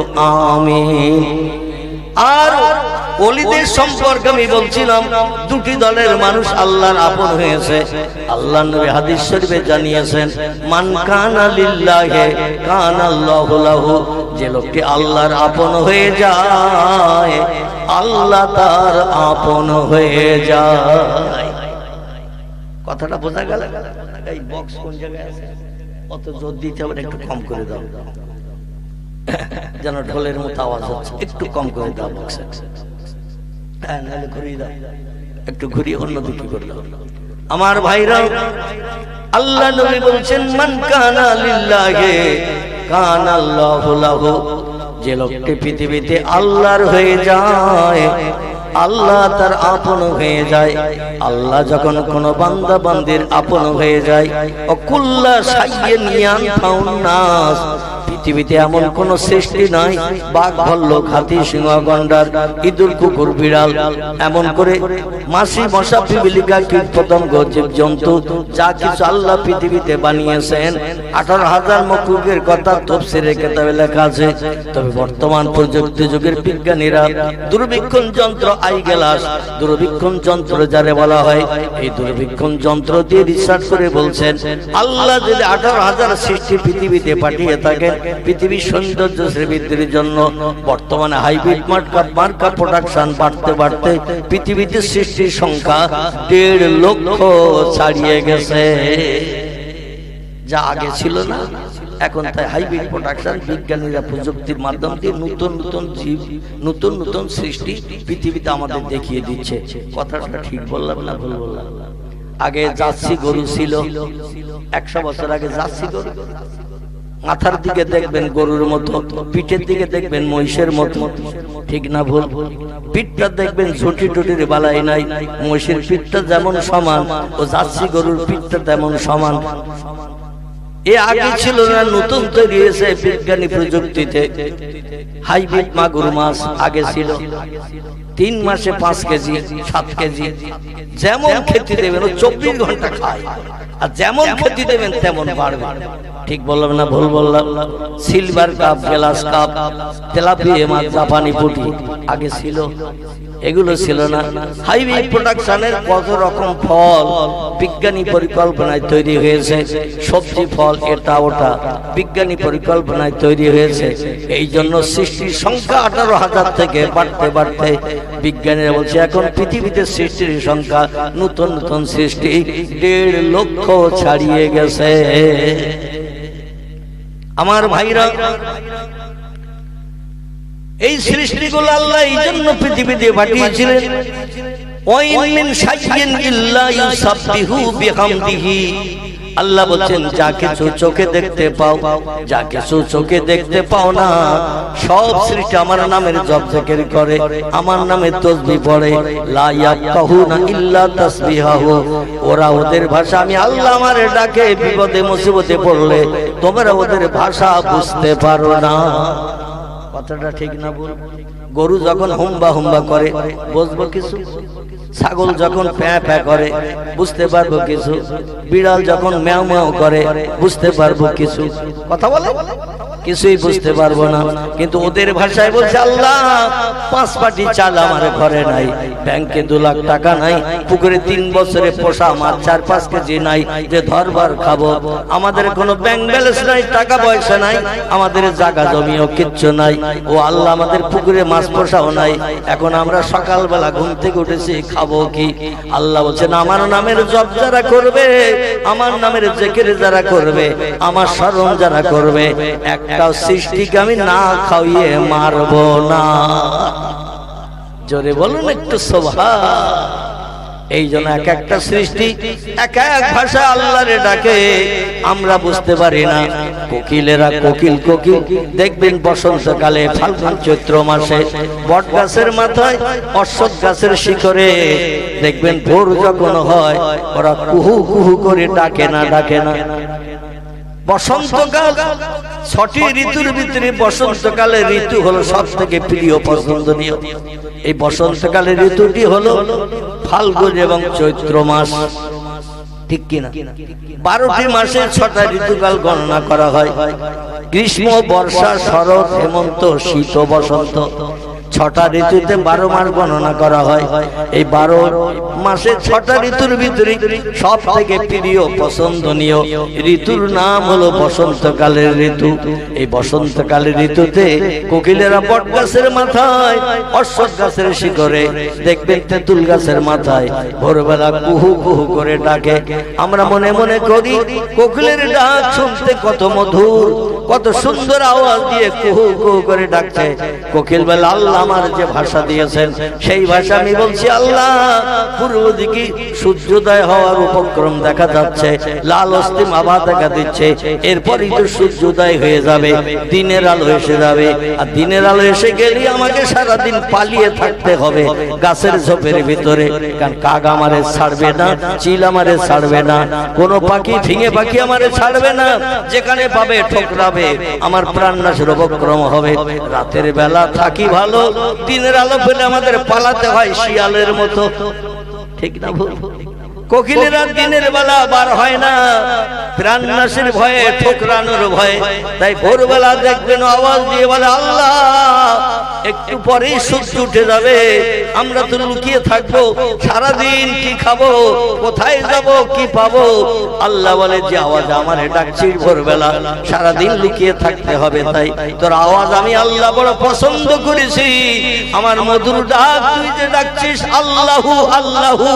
আমিন। আর ওলিদের সম্পর্কে আমি বলছিলাম, দুটি দলের মানুষ আল্লাহর আপন হয়েছে। আল্লাহর নবী হাদিস শরীফে জানিয়েছেন, মান কানা লিল্লাহি কানাল্লাহু লাহু। যে লোকটি আল্লাহর আপন হয়ে যায় আল্লাহ তার আপন হয়ে যায়। কথাটা বোঝা গেল? এই বক্স কোন জায়গায় আছে? অত জোর দিতে হবে, একটু কম করে দাও, যেন ঢোলের মতো আওয়াজ হচ্ছে। একটু কম করে দাও বক্সে। হ্যাঁ, নাহলে ঘুরিয়ে দাও, একটু ঘুরিয়ে অন্যদিকে করে দাও। আমার ভাইরা, আল্লাহ নবী বলছেন, মান কানা লিল্লাহি কানাল্লাহু লাহু। যে লোকটি পৃথিবীতে আল্লাহর হয়ে যায় আল্লাহ তার আপন হয়ে যায়। আল্লাহ যখন কোন বান্দা বান্দির আপন হয়ে যায়, অকুল্লা সাইয়্যিন ইয়ানফাউন নাস। পৃথিবীতে এমন কোন সৃষ্টি নাই, বাঘ ভাল্লুক হাতি সিংহ গন্ডার ইঁদুর কুকুর বিড়াল এমন করে মাছি মশা পিপিলিকা কীট পতঙ্গ জীব জন্তু যা কিছু আল্লাহ পৃথিবীতে বানিয়েছেন 18,000 মখলুকের কথা তাফসীরে কিতাবে লেখা আছে। তবে বর্তমান প্রযুক্তি যুগের বিজ্ঞানীরা দূরবীক্ষণ যন্ত্র আইগ্লাস, দূরবীক্ষণ যন্ত্র যারে বলা হয়, এই দূরবীক্ষণ যন্ত্র দিয়ে রিসার্চ করে বলছেন, আল্লাহ যদি 18,000 সৃষ্টি পৃথিবীতে পাঠিয়ে থাকেন পৃথিবীর সৌন্দর্য শ্রীবৃদ্ধির জন্য, বর্তমানে হাইব্রিড মার্কা প্রোডাকশন বাড়তে বাড়তে পৃথিবীতে সৃষ্টির সংখ্যা 1.5 লক্ষ ছাড়িয়ে গেছে। যা আগে ছিল না, এখন তাই হাইব্রিড প্রোডাকশন, বিজ্ঞানীরা প্রযুক্তির মাধ্যম দিয়ে নতুন নতুন জীব নতুন নতুন সৃষ্টি পৃথিবীতে আমাদের দেখিয়ে দিচ্ছে। কথাটা ঠিক বললাম না ভুল বললাম? আগে জার্সি গরু ছিল, 100 বছর আগে জার্সি গরু, মাথার দিকে দেখবেন গরুর মতো, পিঠের দিকে দেখবেন মহিষের মতো, ঠিক না ভুল? পিঠটা দেখবেন ঝুটি টুটির বালাই নাই, মহিষের পিঠটা যেমন সমান ও জার্সি গরুর পিঠটা তেমন সমান। এ আগে ছিল না, নতুন তৈরি হয়েছে বিজ্ঞানী প্রযুক্তিতে। হাইব্রিড মাগুর মাছ আগে ছিল 3 মাসে 5 কেজি 7 কেজি, যেমন খেতে দেবেন ও 24 ঘন্টা খায়, আর যেমন খেতে দেবেন তেমন বাড়বে। ঠিক বললাম না ভুল বললাম? সিলভার কাপ, গ্লাস কাপ, তেলাপিয়া মাছ, জাপানি পুঁটি আগে ছিল, এগুলো ছিল না। হাইব্রিড প্রোডাকশনের কত রকম ফল বিজ্ঞানী পরিকল্পনায় তৈরি হয়েছে, সবজি ফল এটা ওটা বিজ্ঞানী পরিকল্পনায় তৈরি হয়েছে। এই জন্য সৃষ্টির সংখ্যা 18,000 থেকে বাড়তে বাড়তে বিজ্ঞানীরা বলছে এখন পৃথিবীতে সৃষ্টির সংখ্যা নতুন নতুন সৃষ্টি 1.5 লক্ষ ছাড়িয়ে গেছে। আমার ভাইরা, এই সৃষ্টিগুলো আল্লাহ এই জন্য পৃথিবীতে পাঠিয়েছিলেন, আল্লাহ বলছেন যা কিছু চোখে দেখতে পাও, যা কিছু চোখে দেখতে পাও না, সব সৃষ্টি আমার নামের জপ জিকির করে, আমার নামে তাসবিহ পড়ে। লা ইয়াফকাহুনা ইল্লা তাসবিহাহু। ওরা ওদের ভাষা, আমি আল্লাহ আমারে ডাকে বিপদে মুসিবতে পড়লে তোমরা ওদের ভাষা বুঝতে পারো না। কথাটা ঠিক না বল? গরু যখন হুম্বা হুম্বা করে বুঝবো কিছু, ছাগল যখন প্যাঁ প্যাঁ করে বুঝতে পারবো কিছু, বিড়াল যখন ম্যাও ম্যাও করে বুঝতে পারবো কিছু। কথা বলে কিছুই বুঝতে পারবো না। কিন্তু ওদের ভাষায় বলছে, আল্লাহ 5 পাটি চাল আমার ঘরে নাই, ব্যাংকে 2 লাখ টাকা নাই, পুকুরে 3 বছরে পোষা মাছ 4-5 কেজি নাই যে ধরবার খাবো, আমাদের কোনো ব্যাংক ব্যালেন্স নাই, টাকা পয়সা নাই, আমাদের জায়গা জমিও কিচ্ছু নাই। ও আল্লাহ, আমাদের পুকুরে মাছ পোষাও নাই, এখন আমরা সকালবেলা ঘুম থেকে উঠেছি, খাবো কি? আল্লাহ বলছেন, আমার নামের জপ যারা করবে, আমার নামের জিকির যারা করবে, আমার স্মরণ যারা করবে, একটা সৃষ্টিকে আমি না খাইয়ে মারবো না। জোরে বলুন একটু সুবহান। এই জন্য এক একটা সৃষ্টি এক এক ভাষা আল্লাহরে ডাকে, আমরা বুঝতে পারি না। কোকিলেরা কোকিল কোকিল দেখবেন বসন্তকালে ফাল্গুন চৈত্র মাসে বট গাছের মাথায়, অশ্বত্থ গাছের শিখরে দেখবেন ভোর যখন হয় ওরা কুহু কুহু করে ডাকে না, ডাকে না। বসন্তকাল 6টি ঋতুর ভিতরে বসন্তকালের ঋতু হলো সব থেকে প্রিয় পছন্দনীয়। এই বসন্তকালের ঋতুটি হলো ফাল্গুন এবং চৈত্র মাস, ঠিক কিনা? 12টি মাসে 6টা ঋতুকাল গণনা করা হয়। গ্রীষ্ম, বর্ষা, শরৎ, হেমন্ত, শীত, বসন্ত, 6টা ঋতুতে 12 মাস গণনা করা হয়। এই 12 মাসে 6টা ঋতুর ভিতরে সব থেকে প্রিয় পছন্দনীয় ঋতুর নাম হলো বসন্তকালের ঋতু। এই বসন্তকালের ঋতুতে কোকিলেরা বট গাছের মাথায়, অশ্বত্থ গাছের শিখরে, দেখবেন তেঁতুল গাছের মাথায় ভোরবেলা কুহু কুহু করে ডাকে। আমরা মনে মনে করি কোকিলের ডাক শুনতে কত মধুর, কত সুন্দর আওয়াজ দিয়ে কুহু কুহু করে ডাকছে। কোকিল বলে, আল্লাহ আমার যে ভাষা দিয়েছেন সেই ভাষা আমি বলছি। আল্লাহ, পূর্ব দিকে সূর্যোদয় হওয়ার উপক্রম দেখা যাচ্ছে, লাল অস্তিম আভা দেখা দিচ্ছে, এরপরই তো সূর্যোদয় হয়ে যাবে, দিনের আলো এসে যাবে। আর দিনের আলো এসে গেলে আমাকে সারাদিন পালিয়ে থাকতে হবে গাছের ঝোপের ভিতরে, কারণ কাক আমারে ছাড়বে না, চিল আমারে ছাড়বে না, কোনো পাখি ফিঙে পাখি আমারে ছাড়বে না, যেখানে পাবে ঠোকরাবে, আমার প্রাণ নাশের উপক্রম হবে। রাতের বেলা থাকি ভালো, দিনের আলো পেলে আমাদের পালাতে হয় শিয়ালের মতো, ঠিক না ভুল? কোকিলেরা দিনের বেলা বার হয় না, প্রাণ নাশের ভয়ে, ঠোকরানোর ভয়ে। তাই ভোরবেলা দেখবেন আওয়াজ দিয়ে বলে, আল্লাহ একটু পরেই সূর্য উঠে যাবে, আমরা তো লুকিয়ে থাকবো, সারাদিন কি খাবো, কোথায় যাব, কি পাবো? আল্লাহ বলে, যে আওয়াজ আমারে ডাকছিস ভোরবেলা, সারাদিন লুকিয়ে থাকতে হবে, তাই তোর আওয়াজ আমি আল্লাহ বড় পছন্দ করেছি। আমার মধুর ডাক তুই যে ডাকছিস আল্লাহু আল্লাহু,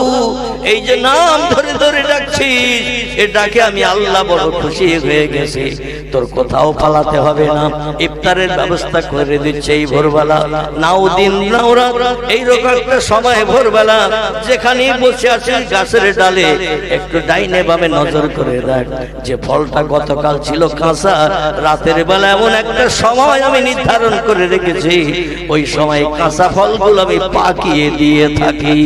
এই যে নাম ধরে ধরে ডাকছিস, এ ডাকে আমি আল্লাহ বড় খুশি হয়ে গেছি। তোর কোথাও পালাতে হবে না, ইফতারের ব্যবস্থা করে দিচ্ছে এই ভোরবেলা। নাও দিন নাও রাত, এইরকম একটা সময় ভোরবেলা যেখানেই বসে আছিস গাছের ডালে, একটু ডাইনে বামে নজর করে দেখ, যে ফলটা গতকাল ছিল কাঁচা, রাতের বেলা এমন একটা সময় আমি নির্ধারণ করে রেখেছি, ওই সময় কাঁচা ফলগুলো আমি পাকিয়ে দিয়ে থাকি।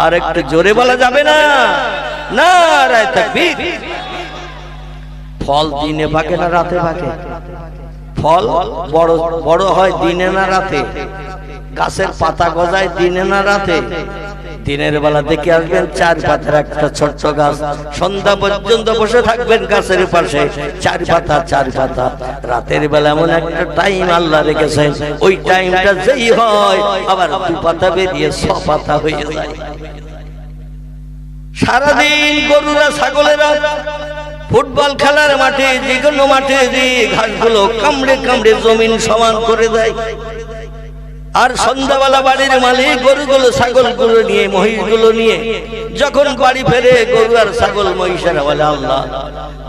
আর একটু জোরে বলা যাবে না? নারায়ে তাকবীর। ফল দিনে পাকে না রাতে পাকে? ফল বড় বড় হয় দিনে না রাতে? গাছের পাতা গজায় দিনে না রাতে? দিনের বেলা দেখে আসবেন 4 পাতার একটা ছোট্ট গাছ, সন্ধ্যা পর্যন্ত বসে থাকবেন গাছের পাশে, 4 পাতা 4 পাতা। রাতের বেলা এমন একটা টাইম আল্লাহ রেখেছেন, ওই টাইমটা যেই হয় আবার 2 পাতা বেরিয়ে 6 পাতা হয়ে যায়। সারাদিন গরুরা ছাগলেরা ফুটবল খেলার মাঠে, যে কোনো মাঠে যে ঘাসগুলো কামড়ে কামড়ে জমিন সমান করে দেয়। আর সন্ধ্যাবেলা বাড়ির মালিক গরুগুলো ছাগলগুলো নিয়ে, মহিষগুলো নিয়ে যখন বাড়ি ফেরে, গরু আর ছাগল মহিষেরা বলে, আল্লাহ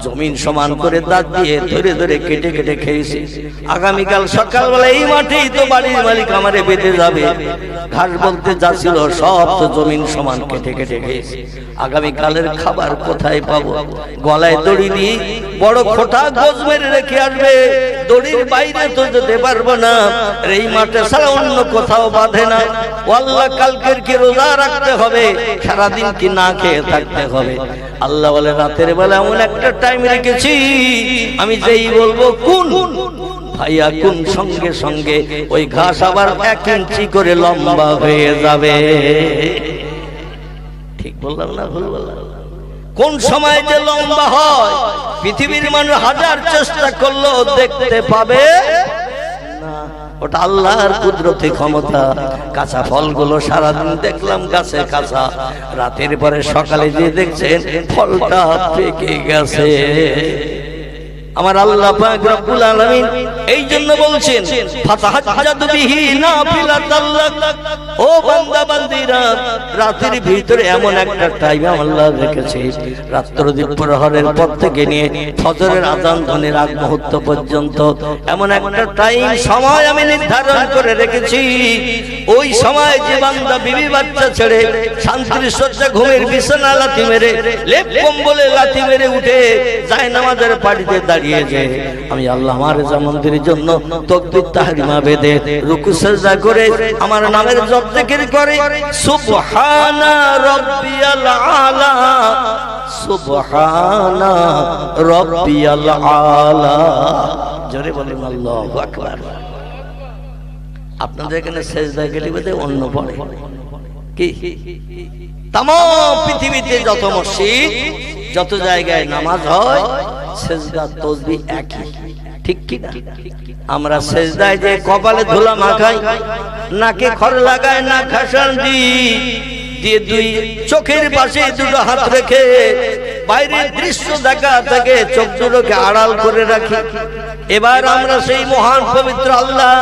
জমিন সমান করে দাঁত দিয়ে ধরে ধরে কেটে কেটে খেয়েছি, আগামীকাল সকালবেলা এই মাঠেই তো বাড়ির মালিক আমারে বেঁধে যাবে, ঘাস বলতে যা ছিল সব তো জমিন সমান কেটে কেটে খেয়েছি, আগামীকালের খাবার কোথায় পাবো? গলায় দড়ি দিয়ে বড় খোটা গোজ মেরে রেখে আসবে, দড়ির বাইরে তো যেতে পারবো না, এই মাঠে ছাড়া অন্য কোথাও বাঁধে না। ও আল্লাহ, কালকের কি রোজা রাখতে হবে, সারাদিন কি না খেয়ে থাকতে হবে? আল্লাহ বলে, রাতের বেলা এমন একটা টাইম রেখেছি, আমি যেই বলবো কোন ভাইয়া কোন, সঙ্গে সঙ্গে ওই ঘাস আবার 1 ইঞ্চি করে লম্বা হয়ে যাবে। ঠিক বললাম না ভুল বললাম? কোন সময় যে লম্বা হয় পৃথিবীর মানুষ হাজার চেষ্টা করলেও দেখতে পাবে না। ওটা আল্লাহর কুদরতি ক্ষমতা। কাঁচা ফলগুলো সারাদিন দেখলাম গাছে কাঁচা, রাতের পরে সকালে গিয়ে দেখছেন ফলটা পেকে গেছে। আমার আল্লাহ পাক রব্বুল আলামিন এই জন্য বলছেন ফাতাহাজ্জাদ বিহি নাফিলাতাল্লাক। ও বান্দা বান্দিরা, রাতের ভিতরে এমন একটা টাইম আল্লাহ রেখেছে, রাত্র প্রহরের পর থেকে নিয়ে ফজরের আযান ধ্বনির আগ মুহূর্ত পর্যন্ত এমন একটা টাইম সময় আমি নির্ধারণ করে রেখেছি। ওই সময় যে বান্দা বিবি বাচ্চা ছেড়ে শান্তির শয্যা ঘুমের বিছানা লাথি মেরে লেপ কম্বলে লাথি মেরে উঠে যায় নামাজের পাটিতে দাঁড়িয়ে যায়, আমি আল্লাহ আমার জামন্দির জন্য তাকবীর তাহরিমা বেদে রুকু সিজদা করে আমার নামের জপ জিকির করে সুবহানা রাব্বিয়াল আলা, সুবহানা রাব্বিয়াল আলা। জোরে বলেন আল্লাহু আকবার। আপনাদের এখানে সিজদা গেলে বোধহয় অন্য পড়ে কি? তাম পৃথিবীতে যত মসজিদ যত জায়গায় নামাজ হয় সিজদা তাসবিহ একই, ঠিক কি না? আমরা সিজদায় যে কপালে ধুলা মাখাই, নাকে খড় লাগায়, না খাসান দিয়ে দুই চোখের পাশে দুটো হাত রেখে বাইরের দৃশ্য দেখা থেকে চোখ দুটোকে আড়াল করে রাখি। এবার আমরা সেই মহান পবিত্র আল্লাহ,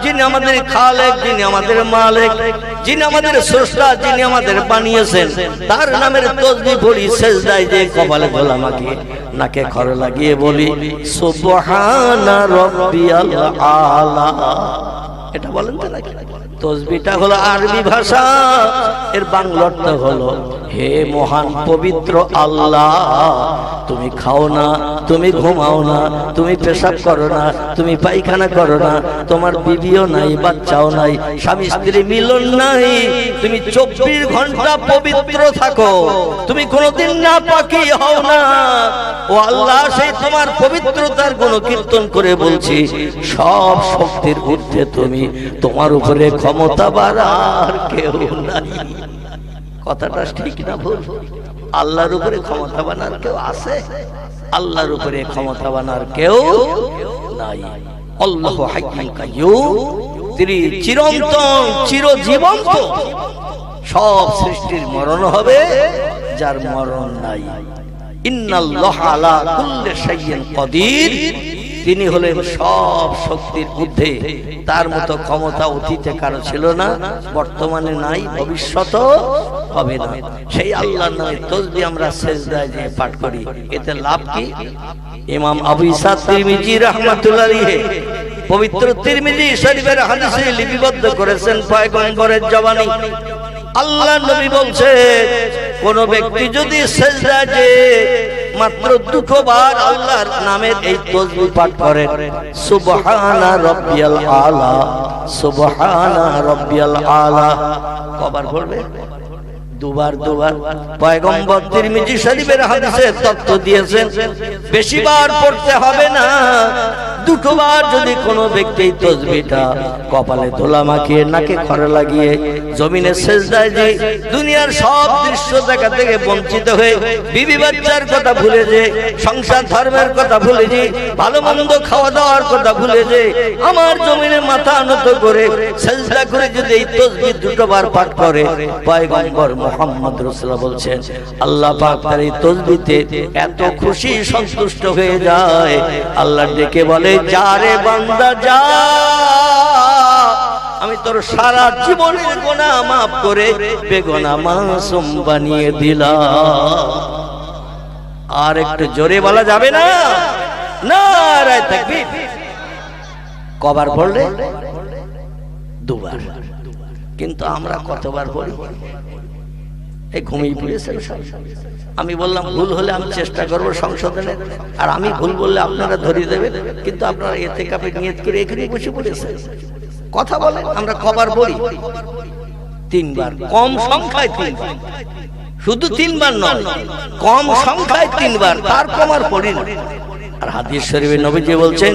যিনি আমাদের খালেক, যিনি আমাদের মালিক, যিনি আমাদের স্রষ্টা, যিনি আমাদের বানিয়েছেন, তার নামের তাসবিহ পড়ি সিজদায় যে কপালে ধুলা মাখিয়ে নাকে খড় লাগিয়ে বলি সুবহানা রাব্বিয়াল আলা। এটা বলেন তো নাকি? তাসবিহটা হলো আরবি ভাষা, এর বাংলা অর্থ হলো হে মহান পবিত্র আল্লাহ, তুমি খাও না, তুমি ঘুমাও না, তুমি পেশাব করো না, তুমি পায়খানা করো না, তোমার বিবিও নাই, বাচ্চাও নাই, স্বামী স্ত্রী মিলন নাই, তুমি 24 ঘন্টা পবিত্র থাকো, তুমি কোনোদিন নাপাকি হও না। ও আল্লাহ, সেই তোমার পবিত্রতার গুণ কীর্তন করে বলছি, সব শক্তির ঊর্ধ্বে তুমি, তোমার উপরে ক্ষমতা বাড়ার কেউ নাই। কথাটা ঠিক না ভুল? আল্লাহর উপরে ক্ষমতা বানার কেউ আছে? আল্লাহর উপরে ক্ষমতা বানার কেউ নাই। আল্লাহু হাইয়্যুন কাইয়্যুম, তিনি চিরন্তন চিরজীবন্ত। সব সৃষ্টির মরণ হবে, যার মরণ নাই। ইন্নাল্লাহা আলা কুল্লি শাইইন কাদির, তিনি হলেন সব শক্তির ঊর্ধ্বে। তার মতো ক্ষমতা অতীতে কারো ছিল না, বর্তমানে নাই, ভবিষ্যতেও হবে না। সেই আল্লাহর নামে তাসবিহ আমরা সিজদায় যে পাঠ করি, এতে লাভ কি? ইমাম আবু ঈসা তিরমিজি রাহমাতুল্লাহ আলাইহি পবিত্র তিরমিজি শরীফের হাদিসে লিপিবদ্ধ করেছেন, পয়গম্বরের জবানি আল্লাহর নবী বলছেন, কোন ব্যক্তি যদি সিজদায় যে মাত্র 2 বার আল্লাহর নামের এই তাসবিহ পাঠ করেন, সুবহানা রাব্বিয়াল আলা, সুবহানা রাব্বিয়াল আলা, কবার পড়বে? 2 বার। পয়গম্বর তিরমিজি শরীফের হাদিসে তথ্য দিয়েছেন, বেশি বার পড়তে হবে না, 2 বার যদি কোনো ব্যক্তি তাসবিহটা কপালে ধুলা মাখিয়ে নাকে খড় লাগিয়ে জমিনে সিজদায় যে দুনিয়ার সব দৃশ্য দেখা থেকে বঞ্চিত হয়ে বিবি বাচ্চার কথা ভুলে যে, সংসার ধর্মের কথা ভুলে যে, ভালো মন্দ খাওয়া দাওয়ার কথা ভুলে যে, আমার জমিনে মাথা নত করে সিজদা করে যদি এই তাসবিহ 2 বার পাঠ করে, পয়গম্বর মুহাম্মদ রাসূলুল্লাহ বলছেন, আল্লাহ পাক তার এই তাসবিহতে এত খুশি সন্তুষ্ট হয়ে যায়, আল্লাহ ডেকে বলে, যা রে বান্দা যা, আমি তোর সারা জীবনের গুনাহ মাফ করে বেগুনাহ মাসুম বানিয়ে দিলাম। আর একটু জোরে বলা যাবে না? নারায়ে তাকবীর। কবার পড়লে? 2 বার। কিন্তু আমরা কতবার পড়ি? এই ঘুমিয়ে পড়েছেন সব। আমি বললাম ভুল হলে আমি চেষ্টা করব সংশোধনের, আর আমি ভুল বললে আপনারা ধরিয়ে দেবেন, কিন্তু আপনারা ইতিকাফে নিয়ত করে এখানে বসে পড়েছেন। কথা বলেন, আমরা কবার পড়ি? 3 বার, কম সংখ্যায় 3 বার। শুধু 3 বার নয়, কম সংখ্যায় 3 বার, তার কম আর পড়ি না। আর হাদিস শরীফে নবীজি বলছেন,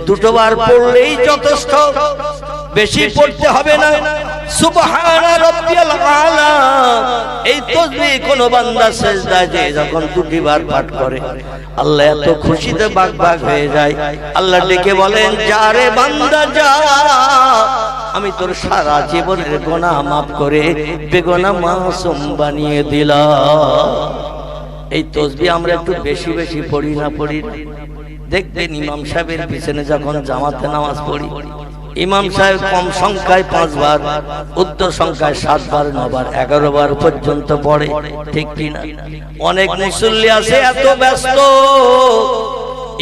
2 বার পড়লেই যথেষ্ট, বেশি পড়তে হবে না। সুবহানা রাব্বিয়াল আলা। এই তাসবিহ কোন বান্দা সিজদায় যে যখন দুটিবার পাঠ করে আল্লাহ এত খুশিতে বাগবাগ হয়ে যায়। আল্লাহ ডেকে বলেন, যা রে বান্দা যা, আমি তোর সারা জীবনের গুনাহ মাফ করে বেগুনাহ মাসুম বানিয়ে দিলাম। এই তাসবিহ আমরা একটু বেশি বেশি পড়ি না পড়ি? দেখবেন ইমাম সাহেবের পিছনে যখন জামাতে নামাজ পড়ি, ইমাম সাহেব কম সংখ্যায় 5 বার, উত্তর সংখ্যায় 7 বার, 9 বার, 11 বার পর্যন্ত পড়ে, ঠিক কিনা? অনেক মুসল্লি আছে এত ব্যস্ত,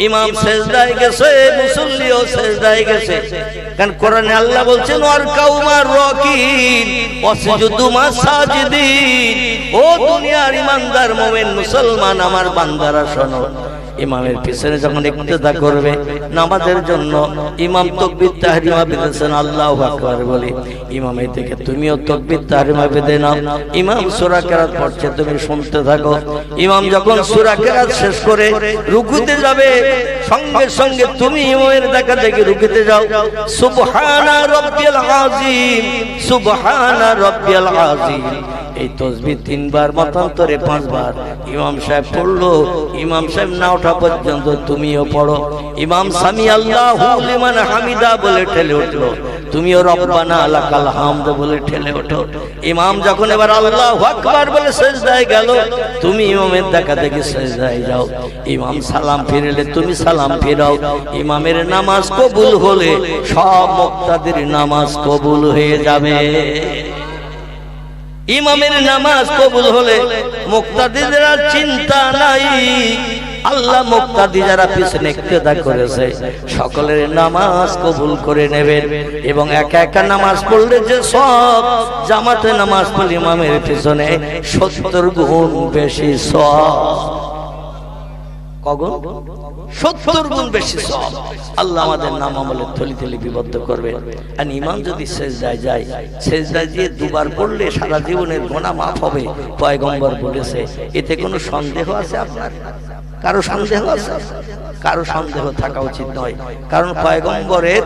ইমাম সিজদায় গেছে, মুসল্লিও সিজদায় গেছে। কারণ কোরআনে আল্লাহ বলছেন, ওয়ারকাউ মার রাকিন ওয়াসজুদু মাস সাজিদিন। ও দুনিয়ার ইমানদার মুমিন মুসলমান আমার বান্দারা শোনো, ইমামের পিছনে যখন ইক্তেদা করবে নামাজের জন্য, ইমাম তাকবীর তাহরিমা বেঁধেছেন আল্লাহু আকবার বলে, ইমামের দিকে তুমিও তাকবীর তাহরিমা বেঁধে নাও। ইমাম সূরা কেরাত পড়ছে, তুমি শুনতে থাকো। ইমাম যখন সূরা কেরাত শেষ করে রুকুতে যাবে, সঙ্গে সঙ্গে তুমি ইমামের দেখা দেখে রুকুতে যাও। সুবহানা রাব্বিয়াল আযীম, সুবহানা রাব্বিয়াল আযীম। এই তাসবিহ 3 বার, মতান্তরে 5 বার ইমাম সাহেব পড়লো। ইমাম সাহেব না ওঠা পর্যন্ত তুমিও পড়ো। ইমাম সামি আল্লাহু লিমান হামিদা বলে ঠেলে উঠলো, তুমিও রব্বানা লাকাল হামদ বলে ঠেলে ওঠো। ইমাম যখন এবার আল্লাহু আকবার বলে সিজদায় গেল, তুমি ইমামের দেখা দেখে সিজদায় যাও। ইমাম সালাম ফিরলে তুমি সালাম ফিরাও। ইমামের নামাজ কবুল হলে সব মুক্তাদির নামাজ কবুল হয়ে যাবে। ইমামের নামাজ কবুল হলে মুক্তাদিদের আর চিন্তা নাই। আল্লাহ মুক্তাদি যারা পিছনে ইক্তেদা করেছে সকলের নামাজ কবুল করে নেবেন। এবং একা একা নামাজ পড়লে যে সব, জামাতে নামাজ পড়লে ইমামের পিছনে 70 গুণ বেশি সওয়াব। কগুণ? 70 গুণ বেশি সওয়াব। আল্লাহ আমাদের নাম আমলে থলি থলি বিবদ্ধ করবে। আর ইমাম যদি সিজদায় যায়, সিজদায় দিয়ে 2 বার পড়লে সারা জীবনের গুনাহ মাফ হবে, পয়গম্বর বলেছে। এতে কোনো সন্দেহ আছে আপনার? কারো সন্দেহ আছে? কারো সন্দেহ থাকা উচিত নয়। কারণ পয়গম্বরের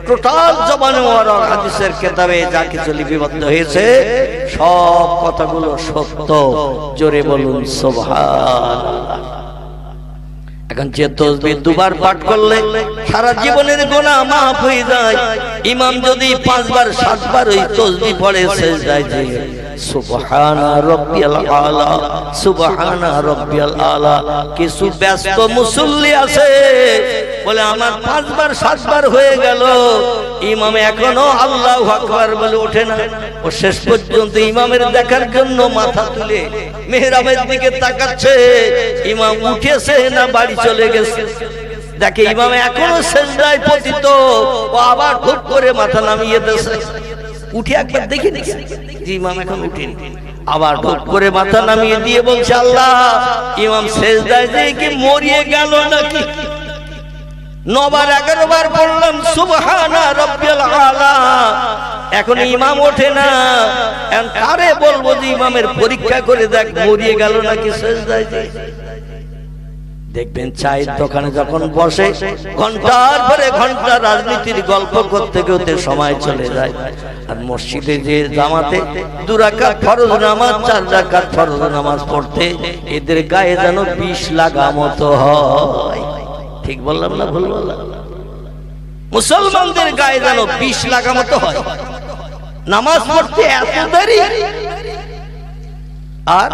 টোটাল জবানে মুবারক হাদিসের কিতাবে যা কিছু লিপিবদ্ধ হয়েছে সব কথাগুলো সত্য। জোরে বলুন সুবহানাল্লাহ। এখন যে তাসবিহ 2 বার পাঠ করলে সারা জীবনের গুনাহ মাফ হয়ে যায়, ইমাম যদি 5 বার 7 বার ওই তাসবিহ পড়ে সিজদায় দিয়ে সুবহানা রাব্বিয়াল আলা, সুবহানা রাব্বিয়াল আলা। কিছু ব্যস্ত মুসল্লি আছে বলে আমার 5 বার 7 বার হয়ে গেল, ইমাম এখনো আল্লাহু আকবার বলে ওঠে না। ও শেষ পর্যন্ত ইমামের দেখার জন্য মাথা তুলে মেহরাবের দিকে তাকাচ্ছে, ইমাম উঠেছে না বাড়ি চলে গেছে। দেখে ইমাম এখনো সিজদায় পতিত, ও আবার হুট করে মাথা নামিয়ে দিয়েছে। উঠে একবার দেখে নিছে যে ইমাম এখন উঠেনি, আবার হুট করে মাথা নামিয়ে দিয়ে বলছে, আল্লাহ ইমাম সিজদায় যে কি মরিয়ে গেল নাকি? 9 বার 11 বার পড়লাম সুবহানা রাব্বিয়াল আলা, এখন ইমাম ওঠে না। এখন কারে বলবো যে ইমামের পরীক্ষা করে দেখ মরিয়ে গেল নাকি সিজদায় যে? দেখবেন চায়ের দোকানে যখন বসে ঘন্টার পরে ঘন্টা রাজনীতির গল্প করতে করতে সময় চলে যায়। আর মসজিদে যে জামাতে 2 রাকাত ফরজ নামাজ, 4 রাকাত ফরজ নামাজ পড়তে এদের গায়ে যেন 20 লাগা মতো হয়। ঠিক বললাম না ভুল বললাম? মুসলমানদের গায়ে যেন 20 লাগা মতো হয় নামাজ পড়তে এত দেরি। আর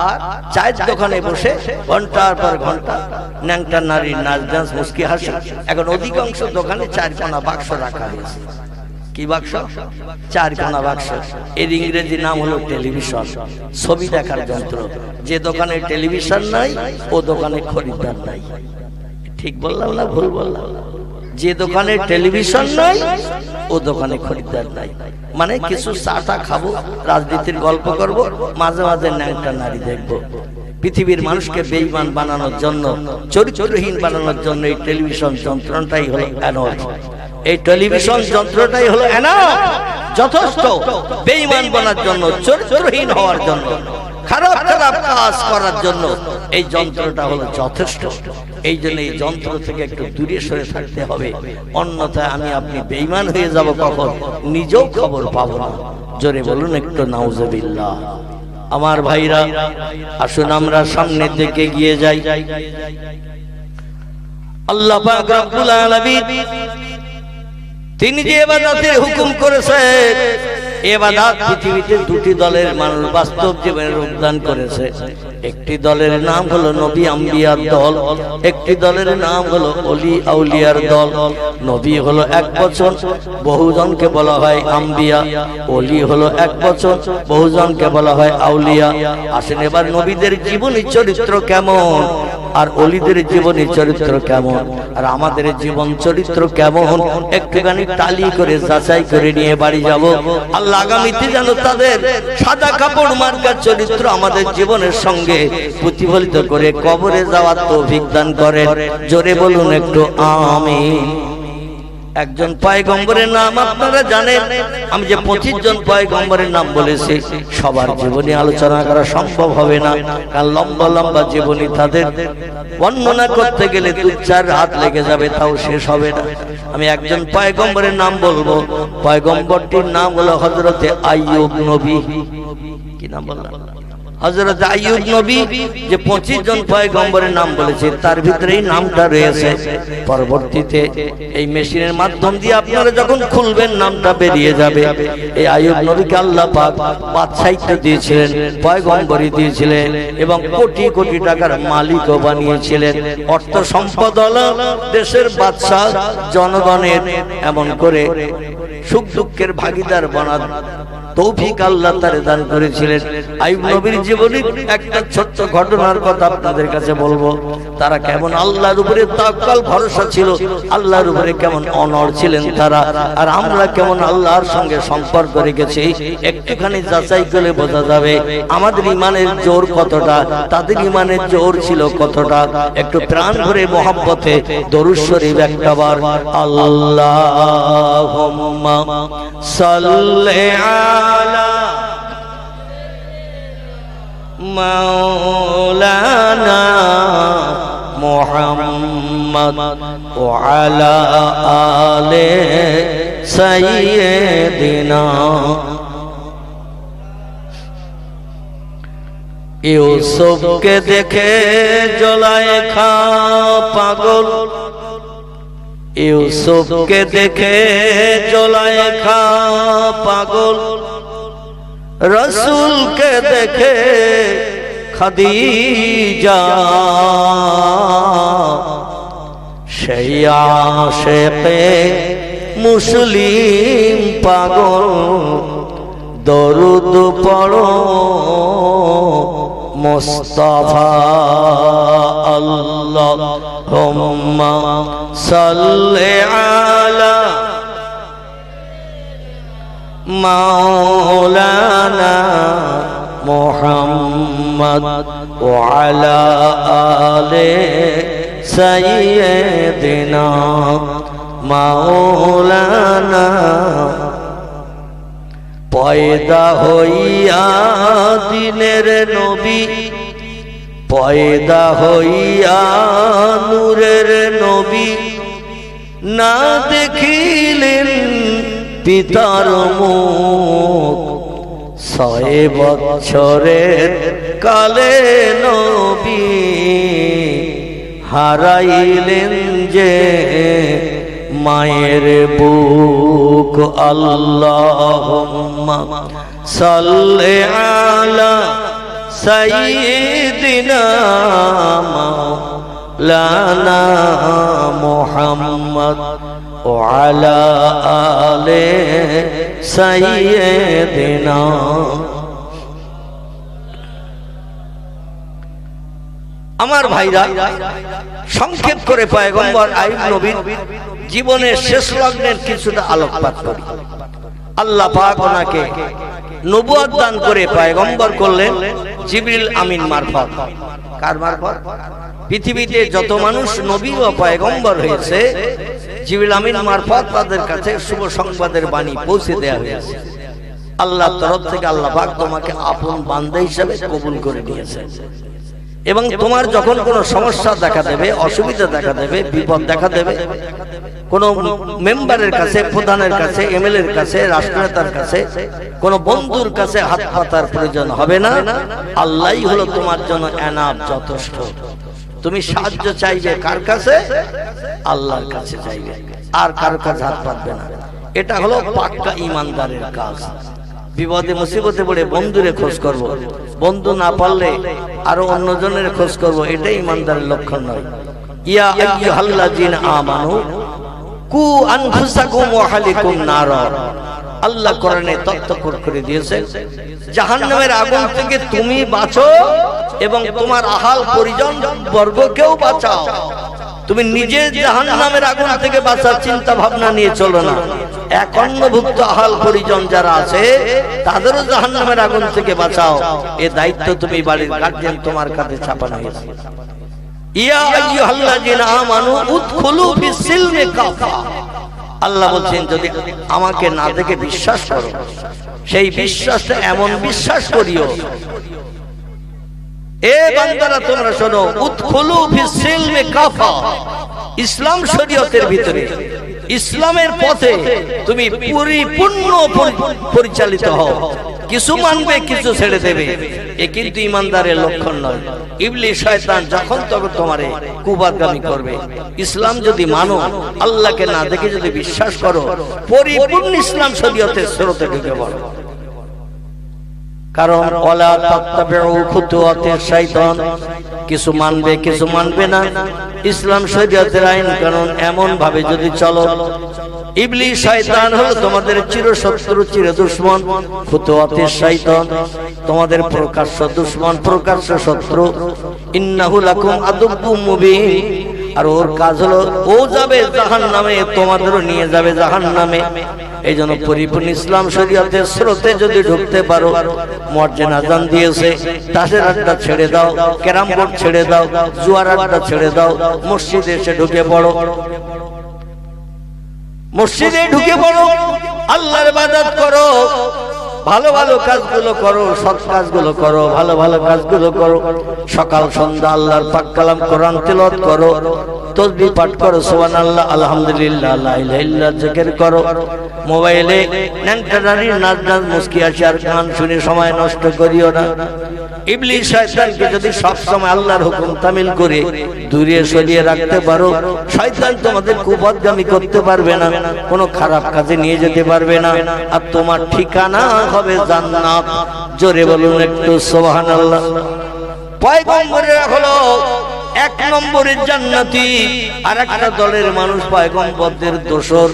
চায়ের দোকানে বসে ঘন্টার পর ঘন্টা ন্যাংটা নারী নাচ ডান্স মুস্কি হাসি। এখন অধিকাংশ দোকানে 4 কোণা বাক্স রাখা হয়েছে। কি বাক্স? 4 কোণা বাক্স। এর ইংরেজি নাম হলো টেলিভিশন, ছবি দেখার যন্ত্র। যে দোকানে টেলিভিশন নাই ও দোকানে খরিদ্দার নাই। ঠিক বললাম না ভুল বললাম? যে দোকানে টেলিভিশন নাই ও দোকানে খরিদ্দার নাই। মানে কিছু চাটা খাবো, রাজনীতির গল্প করব, মাঝে মাঝে ন্যাংটা নারী দেখবো। পৃথিবীর মানুষকে বেঈমান বানানোর জন্য, চরিত্রহীন বানানোর জন্য এই টেলিভিশন যন্ত্রটাই হলো এনাফ। এই টেলিভিশন যন্ত্রটাই হলো এনাফ, যথেষ্ট বেঈমান বানার জন্য, চরিত্রহীন হওয়ার জন্য। খারাপ খারাপ কাজ করার জন্য এই যন্ত্রটা হলো যথেষ্ট। এই জন্য এই যন্ত্র থেকে একটু দূরে সরে থাকতে হবে, অন্যথায় আমি আপনি বেঈমান হয়ে যাব, কখন নিজেও খবর পাবো না। জোরে বলুন একটু নাউজুবিল্লাহ। আমার ভাইরা, আসুন আমরা সামনের দিকে গিয়ে যাই। আল্লাহ পাক রব্বুল আলামিন তিনি যে ইবাদতের হুকুম করেছেন, ইবাদত পৃথিবীতে দুটি দলের মানুষ বাস্তব জীবনে রূপদান করেছে। একটি দলের নাম হলো নবী আম্বিয়ার দল, একটি দলের নাম হলো ওলি আউলিয়ার দল। নবী হলো এক বচন, বহুজনকে বলা হয় আম্বিয়া। ওলি হলো এক বচন, বহুজনকে বলা হয় আউলিয়া। আসেন এবার নবীদের জীবনী চরিত্র কেমন, আর ওলিদের জীবনী চরিত্র কেমন, আর আমাদের জীবন চরিত্র কেমন, একটুখানি টালি করে যাচাই করে নিয়ে বাড়ি যাব। আল্লাহ আগামীতে যেন তাদের সাদা কাপড় মার্কার চরিত্র আমাদের জীবনের সঙ্গে প্রতিফলিত করে কবরে যাওয়ার তৌফিক দান করেন। জোরে বলুন একটু আমিন। একজন পয়গম্বরের নাম আপনারা জানেন। আমি যে 25 জন পয়গম্বরের নাম বলেছি, সবার জীবনী আলোচনা করা সম্ভব হবে না, কারণ লম্বা লম্বা জীবনী তাদের বর্ণনা করতে গেলে 2-4 রাত লেগে যাবে, তাও শেষ হবে না। আমি একজন পয়গম্বরের নাম বলবো। পয়গম্বরটির নাম হলো হযরতে আইয়ুব নবী। কি নাম বললাম? হযরত আইয়ুব নবী। যে 25 জন পয়গম্বরের নাম বলেছে, তার ভিতরে এই নামটা রয়েছে। পরবর্তীতে এই মেশিনের মাধ্যম দিয়ে আপনারা যখন খুলবেন নামটা বেরিয়ে যাবে। এই আইয়ুব নবীকে আল্লাহ পাক বাদশাহিত্ব দিয়েছিলেন, পয়গম্বরী দিয়েছিলেন, এবং কোটি কোটি টাকার মালিকও বানিয়েছিলেন। অর্থ সম্পদ হলো দেশের বাদশা, জনগণের এমন করে সুখ দুঃখের ভাগিদার বানার তৌফিক আল্লাহ তারে দান করেছিলেন। আইয়ুব নবীর জীবনী একটা ছোট্ট ঘটনার কথা আপনাদের কাছে বলবো। তারা কেমন আল্লাহর উপরে তাওয়াক্কুল ভরসা ছিল, আল্লাহর উপরে কেমন অনড় ছিলেন তারা, আর আমরা কেমন আল্লাহর সঙ্গে সম্পর্ক রেখেছি, একটুখানি যাচাই করে বোঝা যাবে আমাদের ইমানের জোর কতটা, তাদের ইমানের জোর ছিল কতটা। একটু প্রাণ ভরে মহব্বতে দরুদ শরীফ একবার আল্লাহুম্মা সাল্লি আলা মাওলানা মুহাম্মদ ওয়া আলা আলি সাইয়্যিদিনা। ইউসুফকে দেখে জুলাইখা পাগল, ইউসুফকে দেখে জুলাইখা পাগল, রসুলকে দেখে খাদিজা, সেই আশিকে মুসলিম পাগল, দরুদ পড়ো মুস্তাফা। আল্লাহুম্মা সাল্লি আলা মাওলানা মুহাম্মদ ওয়া আলা আলি সাইয়্যিদিনা মাওলানা। পয়দা হইয়া দিনের নবী, পয়দা হইয়া নূরের নবী, না দেখিলেন পিতার মুখ, 6 বছরের কালে নবী হারাইলেন যে মায়ের বুক। আল্লাহুম্মা সাল্লি আলা সাইয়্যিদিনা মাওলানা মুহাম্মদ ওয়া আলা আলি সাইয়্যিদিনা। আমার ভাইরা, সংক্ষেপ করে পয়গম্বর আইয়ুব নবীর জীবনের শেষ লগ্নের কিছুটা আলোকপাত করি। আল্লাহ পাক ওনাকে নবুয়ত দান করে পয়গম্বর করলেন জিবরিল আমিন মারফত। কার মারফত? পৃথিবীতে যত মানুষ নবী ও পয়গম্বর হয়েছে, জিবরিল আমিন মারফত তাদের কাছে শুভ সংবাদের বাণী পৌঁছে দেওয়া হয়েছে। আল্লাহর তরফ থেকে আল্লাহ পাক তোমাকে আপন বান্দা হিসেবে কবুল করে নিয়েছে। এবং তোমার যখন কোনো সমস্যা দেখা দেবে, অসুবিধা দেখা দেবে, বিপদ দেখা দেবে, কোন মেম্বারের কাছে, প্রধানের কাছে, এমএলএর কাছে, রাষ্ট্রনেতার কাছে, কোন বন্ধুর কাছে হাত পাতার প্রয়োজন হবে না। আল্লাহই হলো তোমার জন্য এনাফ, যথেষ্ট। তুমি সাহায্য চাইবে কার কাছে? আল্লাহর কাছে চাইবে, আর কার কাছে হাত পাতবে না। এটা হলো পাক্কা ইমানদারের কাজ। বিপদে মুসিবতে পড়ে বন্ধুরে খোঁজ করব, বন্ধু না পারলে আরো অন্যজনের খোঁজ করব, এটাই ইমানদারের লক্ষণ নয়। ইয়া আইয়ুহাল্লাযীনা আমানু কু আনফুসাকুম ওয়া আহলিকুম নার। আল্লাহ কোরআনে তথ্য করে দিয়েছেন, জাহান্নামের আগুন থেকে তুমি বাঁচো এবং তোমার আহাল পরিজন বর্গকেও বাঁচাও। তুমি নিজে জাহান্নামের আগুন থেকে বাঁচার চিন্তা ভাবনা নিয়ে চলো না, এক অন্নভুক্ত আহাল পরিজন যারা আছে তাদেরও জাহান্নামের আগুন থেকে বাঁচাও। এ দায়িত্ব তুমি বাড়ির গার্জিয়ান তোমার কাছে চাপানো হয়েছে। ইয়া আইয়ুহাল্লাযীনা আমানু উদখুলু ফিস-সিলমি কাফা। আল্লাহ বলছেন, যদি আমাকে না দেখে বিশ্বাস করো, সেই বিশ্বাসটা এমন বিশ্বাস করিও, এ বান্দারা তোমরা শোনো, উদখুলু ফিস-সিলমি কাফা। ইসলাম শরীয়তের ভিতরে, ইসলামের পথে তুমি পরিপূর্ণ পরিচালিত হও। কিছু মানবে, কিছু ছেড়ে দেবে, এ কিন্তু ইমানদারের লক্ষণ নয়। ইবলিস শয়তান যখন তখন তোমারে কুবাদগামী করবে। ইসলাম যদি মানো, আল্লাহকে না দেখে যদি বিশ্বাস করো, পরিপূর্ণ ইসলাম শরীয়তের স্রোতে ঢুকে পড়ো। কারণ ওয়ালা তাত্তাবিউ খুতুওয়াতিশ শাইতান, কিছু মানবে, কিছু মানবে না। ইসলাম শরীয়তের আইন কানুন এমন ভাবে যদি চলো, ইবলিস শয়তান হলো তোমাদের চিরশত্রু, চির দুশমন। খুতুওয়াতিশ শাইতান তোমাদের প্রকাশ্য দুশমন, প্রকাশ্য শত্রু। ইন্নাহু লাকুম আদুব্বুম মুবিন। আর ওর কাজ হলো, ও যাবে জাহান্নামে, তোমাদেরও নিয়ে যাবে জাহান্নামে। এই জন্য পরিপূর্ণ ইসলাম শরীয়তের স্রোতে যদি ঢুকতে পারো, মুয়াজ্জিন আযান দিয়েছে, তাসের আড্ডা ছেড়ে দাও, ক্যারাম বোর্ড ছেড়ে দাও, জুয়ার আড্ডা ছেড়ে দাও, মসজিদে এসে ঢুকে পড়ো, মসজিদে ঢুকে পড়ো, আল্লাহর ইবাদত করো, ভালো ভালো কাজগুলো করো, সৎ কাজগুলো করো, ভালো ভালো কাজগুলো করো। সকাল সন্ধ্যা আল্লাহর পাক কালাম কোরআন তেলাওয়াত করো, তাসবিহ পাঠ করো, সুবহানাল্লাহ, আলহামদুলিল্লাহ, লা ইলাহা ইল্লাল্লাহ জিকির করো। মোবাইলে ন্যাংটানারি নাচ নাচ মুস্কি আসি আর গান শুনে সময় নষ্ট করিও না। ইবলিস শয়তানকে যদি সব সময় আল্লাহর হুকুম তামিল করে দূরে সরিয়ে রাখতে পারো, শয়তান তোমাদের কুপথগামী করতে পারবে না, কোনো খারাপ কাজে নিয়ে যেতে পারবে না, আর তোমার ঠিকানা হবে জান্নাত। জোরে বলুন একটু সুবহানাল্লাহ। পয়গম্বরেরা হলো এক নম্বরের জান্নাতি, আর একটা দলের মানুষ পয়গম্বরদের দোসর,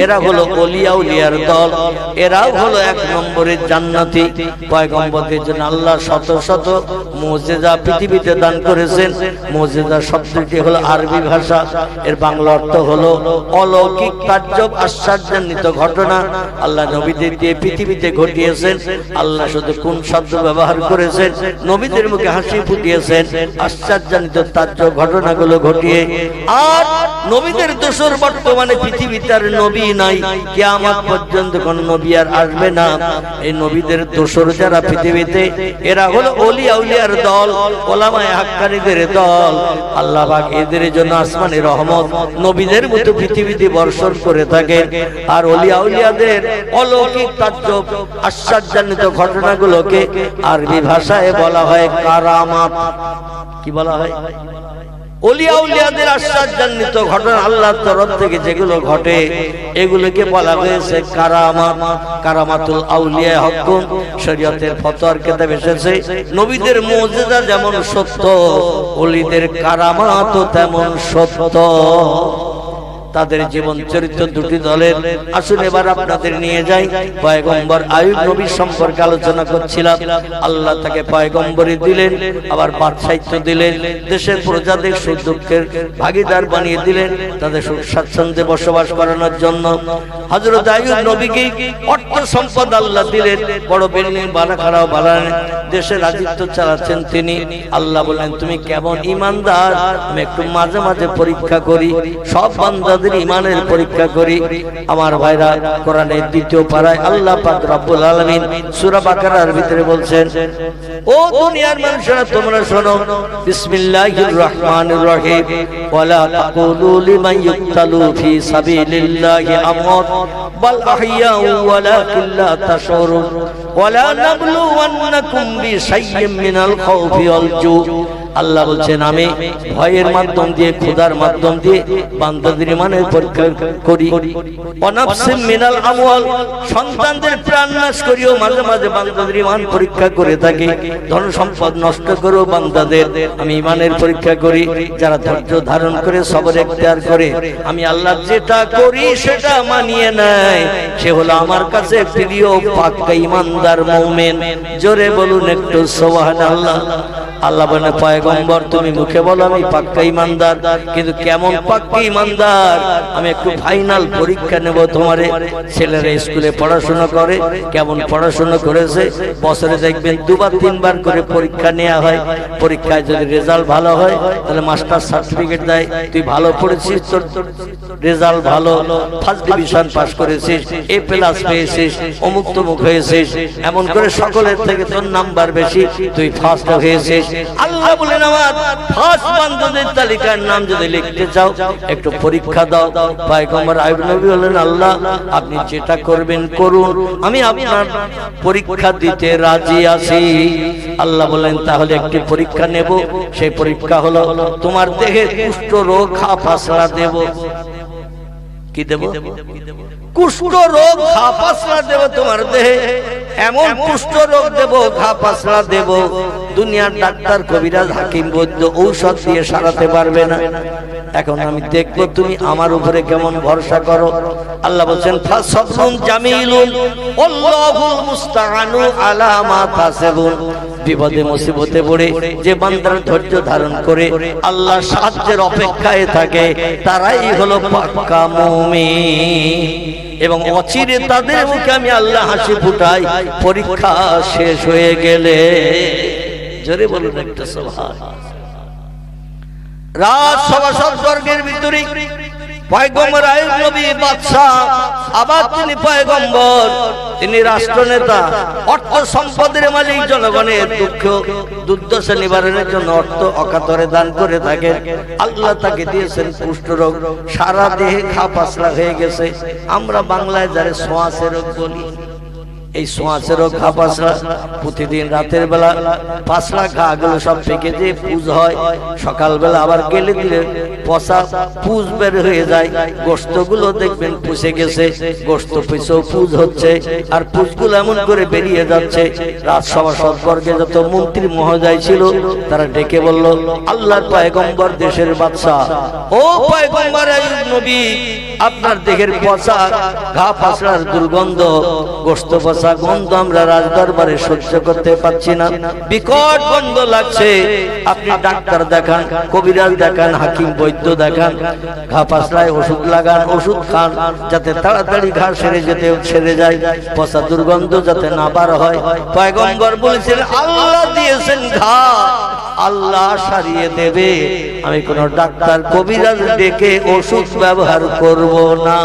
এরা হলো ওলিয়া উলিয়ার দল, এরাও হলো এক নম্বরের জান্নাতি। পয়গম্বরদের জন্য আল্লাহ শত শত মুজিজা পৃথিবীতে দান করেছেন। মুজিজা শব্দটি হলো আরবি ভাষা, এর বাংলা অর্থ হলো অলৌকিক, তাজ্জব, আশ্চর্যান্বিত ঘটনা আল্লাহ নবীদের দিয়ে পৃথিবীতে ঘটিয়েছেন। আল্লাহ শুধু কোন শব্দ ব্যবহার করেছেন? নবীদের মুখে হাসি ফুটিয়েছেন আশ্চর্যান্বিত ঘটনাগুলো ঘটিয়ে। আর নবীদের দোসর বর্তমানে পৃথিবীতে আর নবী নাই, কিয়ামত পর্যন্ত কোন নবী আর আসবে না। এই নবীদের দোসর যারা পৃথিবীতে, এরা হলো ওলিয়া উলিয়ার দল, ওলামায়ে হাক্কানীদের দল। আল্লাহ পাক এদের জন্য আসমানি রহমত নবীদের মতো পৃথিবীতে বর্ষণ করে থাকেন। আর ওলিয়া উলিয়াদের অলৌকিক তাজ্জব, আশ্চর্যান্বিত ঘটনাগুলোকে আরবি ভাষায় বলা হয় কারামাত। কি বলা হয়? ওলিয়া উলিয়াদের আশ্চর্যান্বিত ঘটনা আল্লাহর তরফ থেকে যেগুলো ঘটে, এগুলোকে বলা হয়েছে কারামাত। কারামাতুল আউলিয়া হুকুম শরীয়তের ফতোয়ার কিতাব এসেছে, নবীদের মুজিজা যেমন সত্য, ওলিদের কারামাতও তেমন সত্য। তাদের জীবন চরিত্র দুটি দলের। আসুন এবার আপনাদের নিয়ে যাই। পয়গম্বর আইয়ুব নবীর সম্পর্কে আলোচনা করছিলাম। আল্লাহ তাকে পয়গম্বরী দিলেন, আবার বাদশাহিত্য দিলেন, দেশের প্রজাদের সুখ দুঃখের ভাগিদার বানিয়ে দিলেন, তাদের সুখ স্বাচ্ছন্দ্যে বসবাস করানোর জন্য। হযরত আইয়ুব নবীকে অর্থ সম্পদ আল্লাহ দিলেন, বড় বিল্ডিং বানাখারাও বানালেন, দেশে রাজত্ব চালাচ্ছেন তিনি। আল্লাহ বললেন, তুমি কেমন ইমানদার, আমি একটু মাঝে মাঝে পরীক্ষা করি। সব বান্দাদের বান্দাদের ঈমানের পরীক্ষা করি। আমার ভাইরা, কোরআনের দ্বিতীয় পারায় আল্লাহ পাক রব্বুল আলামিন সূরা বাকারার ভিতরে বলছেন, ও দুনিয়ার মানুষেরা তোমরা শোনো, বিসমিল্লাহির রহমানির রহিম, ওয়ালা তাকুলু লিমান ইউকতালু ফি সাবিলিল্লাহি আমওয়াত বাল আহইয়াউ ওয়ালাকিন লা তাশউরুন ওয়ালা নাবলুওয়ান্নাকুম বিশাইয়্যিম মিনাল খাউফি ওয়াল জু। আল্লাহ বলছেন, আমি ভয়ের মাধ্যম দিয়ে, ক্ষুধার মাধ্যম দিয়ে বান্দাদের ঈমানের পরীক্ষা করি। ওয়ানাফসিম মিনাল আমওয়াল, সন্তানদের প্রাণ নাশ করিও মাঝে মাঝে বান্দাদের ঈমান পরীক্ষা করে থাকি। ধন সম্পদ নষ্ট করেও বান্দাদের আমি ঈমানের পরীক্ষা করি। যারা ধৈর্য ধারণ করে সবর এখতিয়ার করে আমি আল্লাহ যেটা করি সেটা মানিয়ে নেয়, সে হলো আমার কাছে প্রিয় পাক্কা ঈমানদার মুমিন। জোরে বলুন একটু সুবহানাল্লাহ। আল্লাহ বলেন, পয়গম্বর তুমি মুখে বলো আমি পাক্কা ঈমানদার, কিন্তু কেমন পাক্কা ঈমানদার আমি একটু ফাইনাল পরীক্ষা নেব তোমারে। ছেলেরা স্কুলে পড়াশোনা করে, কেমন পড়াশোনা করেছে বছরে দেখবেন দুবার তিনবার করে পরীক্ষা নেওয়া হয়। পরীক্ষায় যদি রেজাল্ট ভালো হয় তাহলে মাস্টার সার্টিফিকেট দেয়, তুই ভালো পড়েছিস, তোর রেজাল্ট ভালো, ফার্স্ট ডিভিশন পাস করেছিস, এ প্লাস পেয়েছিস, অমুক তমুক হয়েছিস, এমন করে সকলের থেকে তোর নাম্বার বেশি, তুই ফার্স্ট হয়েছিস। আল্লাহ বলেন, আমার ফার্স্ট বান্দাদের তালিকার নাম যদি লিখতে চাও একটু পরীক্ষা দাও। পয়গম্বর আইয়ুব নবী বলেন, আল্লাহ আপনি যেটা করবেন করুন, আমি আপনার পরীক্ষা দিতে রাজি আছি। আল্লাহ বলেন, তাহলে একটি পরীক্ষা নেব, সেই পরীক্ষা হলো তোমার দেহে কুষ্ঠ রোগ ঘা পাসরা দেব। কি দেব? কুষ্ঠ রোগ ঘা পাসরা দেব তোমার দেহে, এমন কুষ্ঠ রোগ দেব, ঘা পাসরা দেব, দুনিয়ার ডাক্তার কবিরাজ হাকিম বৈদ্য ঔষধ দিয়ে সারাতে পারবে না। এখন আমি দেখবো তুমি আমার উপরে কেমন ভরসা করো। আল্লাহ বলেন, ফাসবরুন জামিলুন আল্লাহুল মুস্তাআনু আলা মা তাসিবুন। বিপদে মুসিবতে পড়ে যে বান্দার ধৈর্য ধারণ করে আল্লাহর সাহায্যের অপেক্ষায় থাকে, তারাই হলো পাক্কা মুমিন। এবং অচিরে তাদের মুখে আমি আল্লাহ হাসি ফুটাই পরীক্ষা শেষ হয়ে গেলে। জোরে বলুন একটা সুবহানাল্লাহ। রাত সবার স্বর্গের ভিতরে পয়গম্বর আইয়ুব নবী বাদশা, আবার তিনি পয়গম্বর, তিনি রাষ্ট্রনেতা, অর্থ সম্পদের মালিক, জনগণের দুঃখ দুর্দশা নিবারণের জন্য অর্থ অকাতরে দান করে থাকেন। আল্লাহ তাকে দিয়েছেন কুষ্ঠরোগ, সারা দেহে ঘা পাসরা হয়ে গেছে। আমরা বাংলায় যারা সোঁয়াশে রোগ বলি, এই সোঁয়াশে রোগ ঘা পাসরা, প্রতিদিন রাতের বেলা পাসরা ঘা গুলো সব পেকে যে পুজ হয়, সকালবেলা আবার গেলে দিলে পচা পুজ বের হয়ে যায়, গোস্ত গুলো দেখবেন পুষে গেছে, গোস্ত পিছেও পুজ হচ্ছে, আর পুজগুলো এমন করে বেরিয়ে যাচ্ছে। রাজসভা সদবর্গে যত মন্ত্রী মহোদয় ছিল তারা ডেকে বলল, আল্লাহর পয়গম্বর দেশের বাদশা, ও পয়গম্বর আইয়ুব নবী, আপনার দেহের পচা ঘা পাসরার দুর্গন্ধ, গোস্ত পচা গন্ধ আমরা রাজদরবারে সহ্য করতে পারছি না, বিকট গন্ধ লাগছে। আপনি ডাক্তার দেখান, কবিরাজ দেখান, হাকিম বৈদ্য দেখান, ঘা পাসরায় ওষুধ লাগান, ওষুধ খান, যাতে তাড়াতাড়ি ঘা সেরে যায়, পচা দুর্গন্ধ যাতে না বার হয়। পয়গম্বর বলেছেন, আল্লাহ দিয়েছেন ঘা, আল্লাহ সারিয়ে দেবে, আমি কোন ডাক্তার কবিরাজ ডেকে ওষুধ ব্যবহার করব না।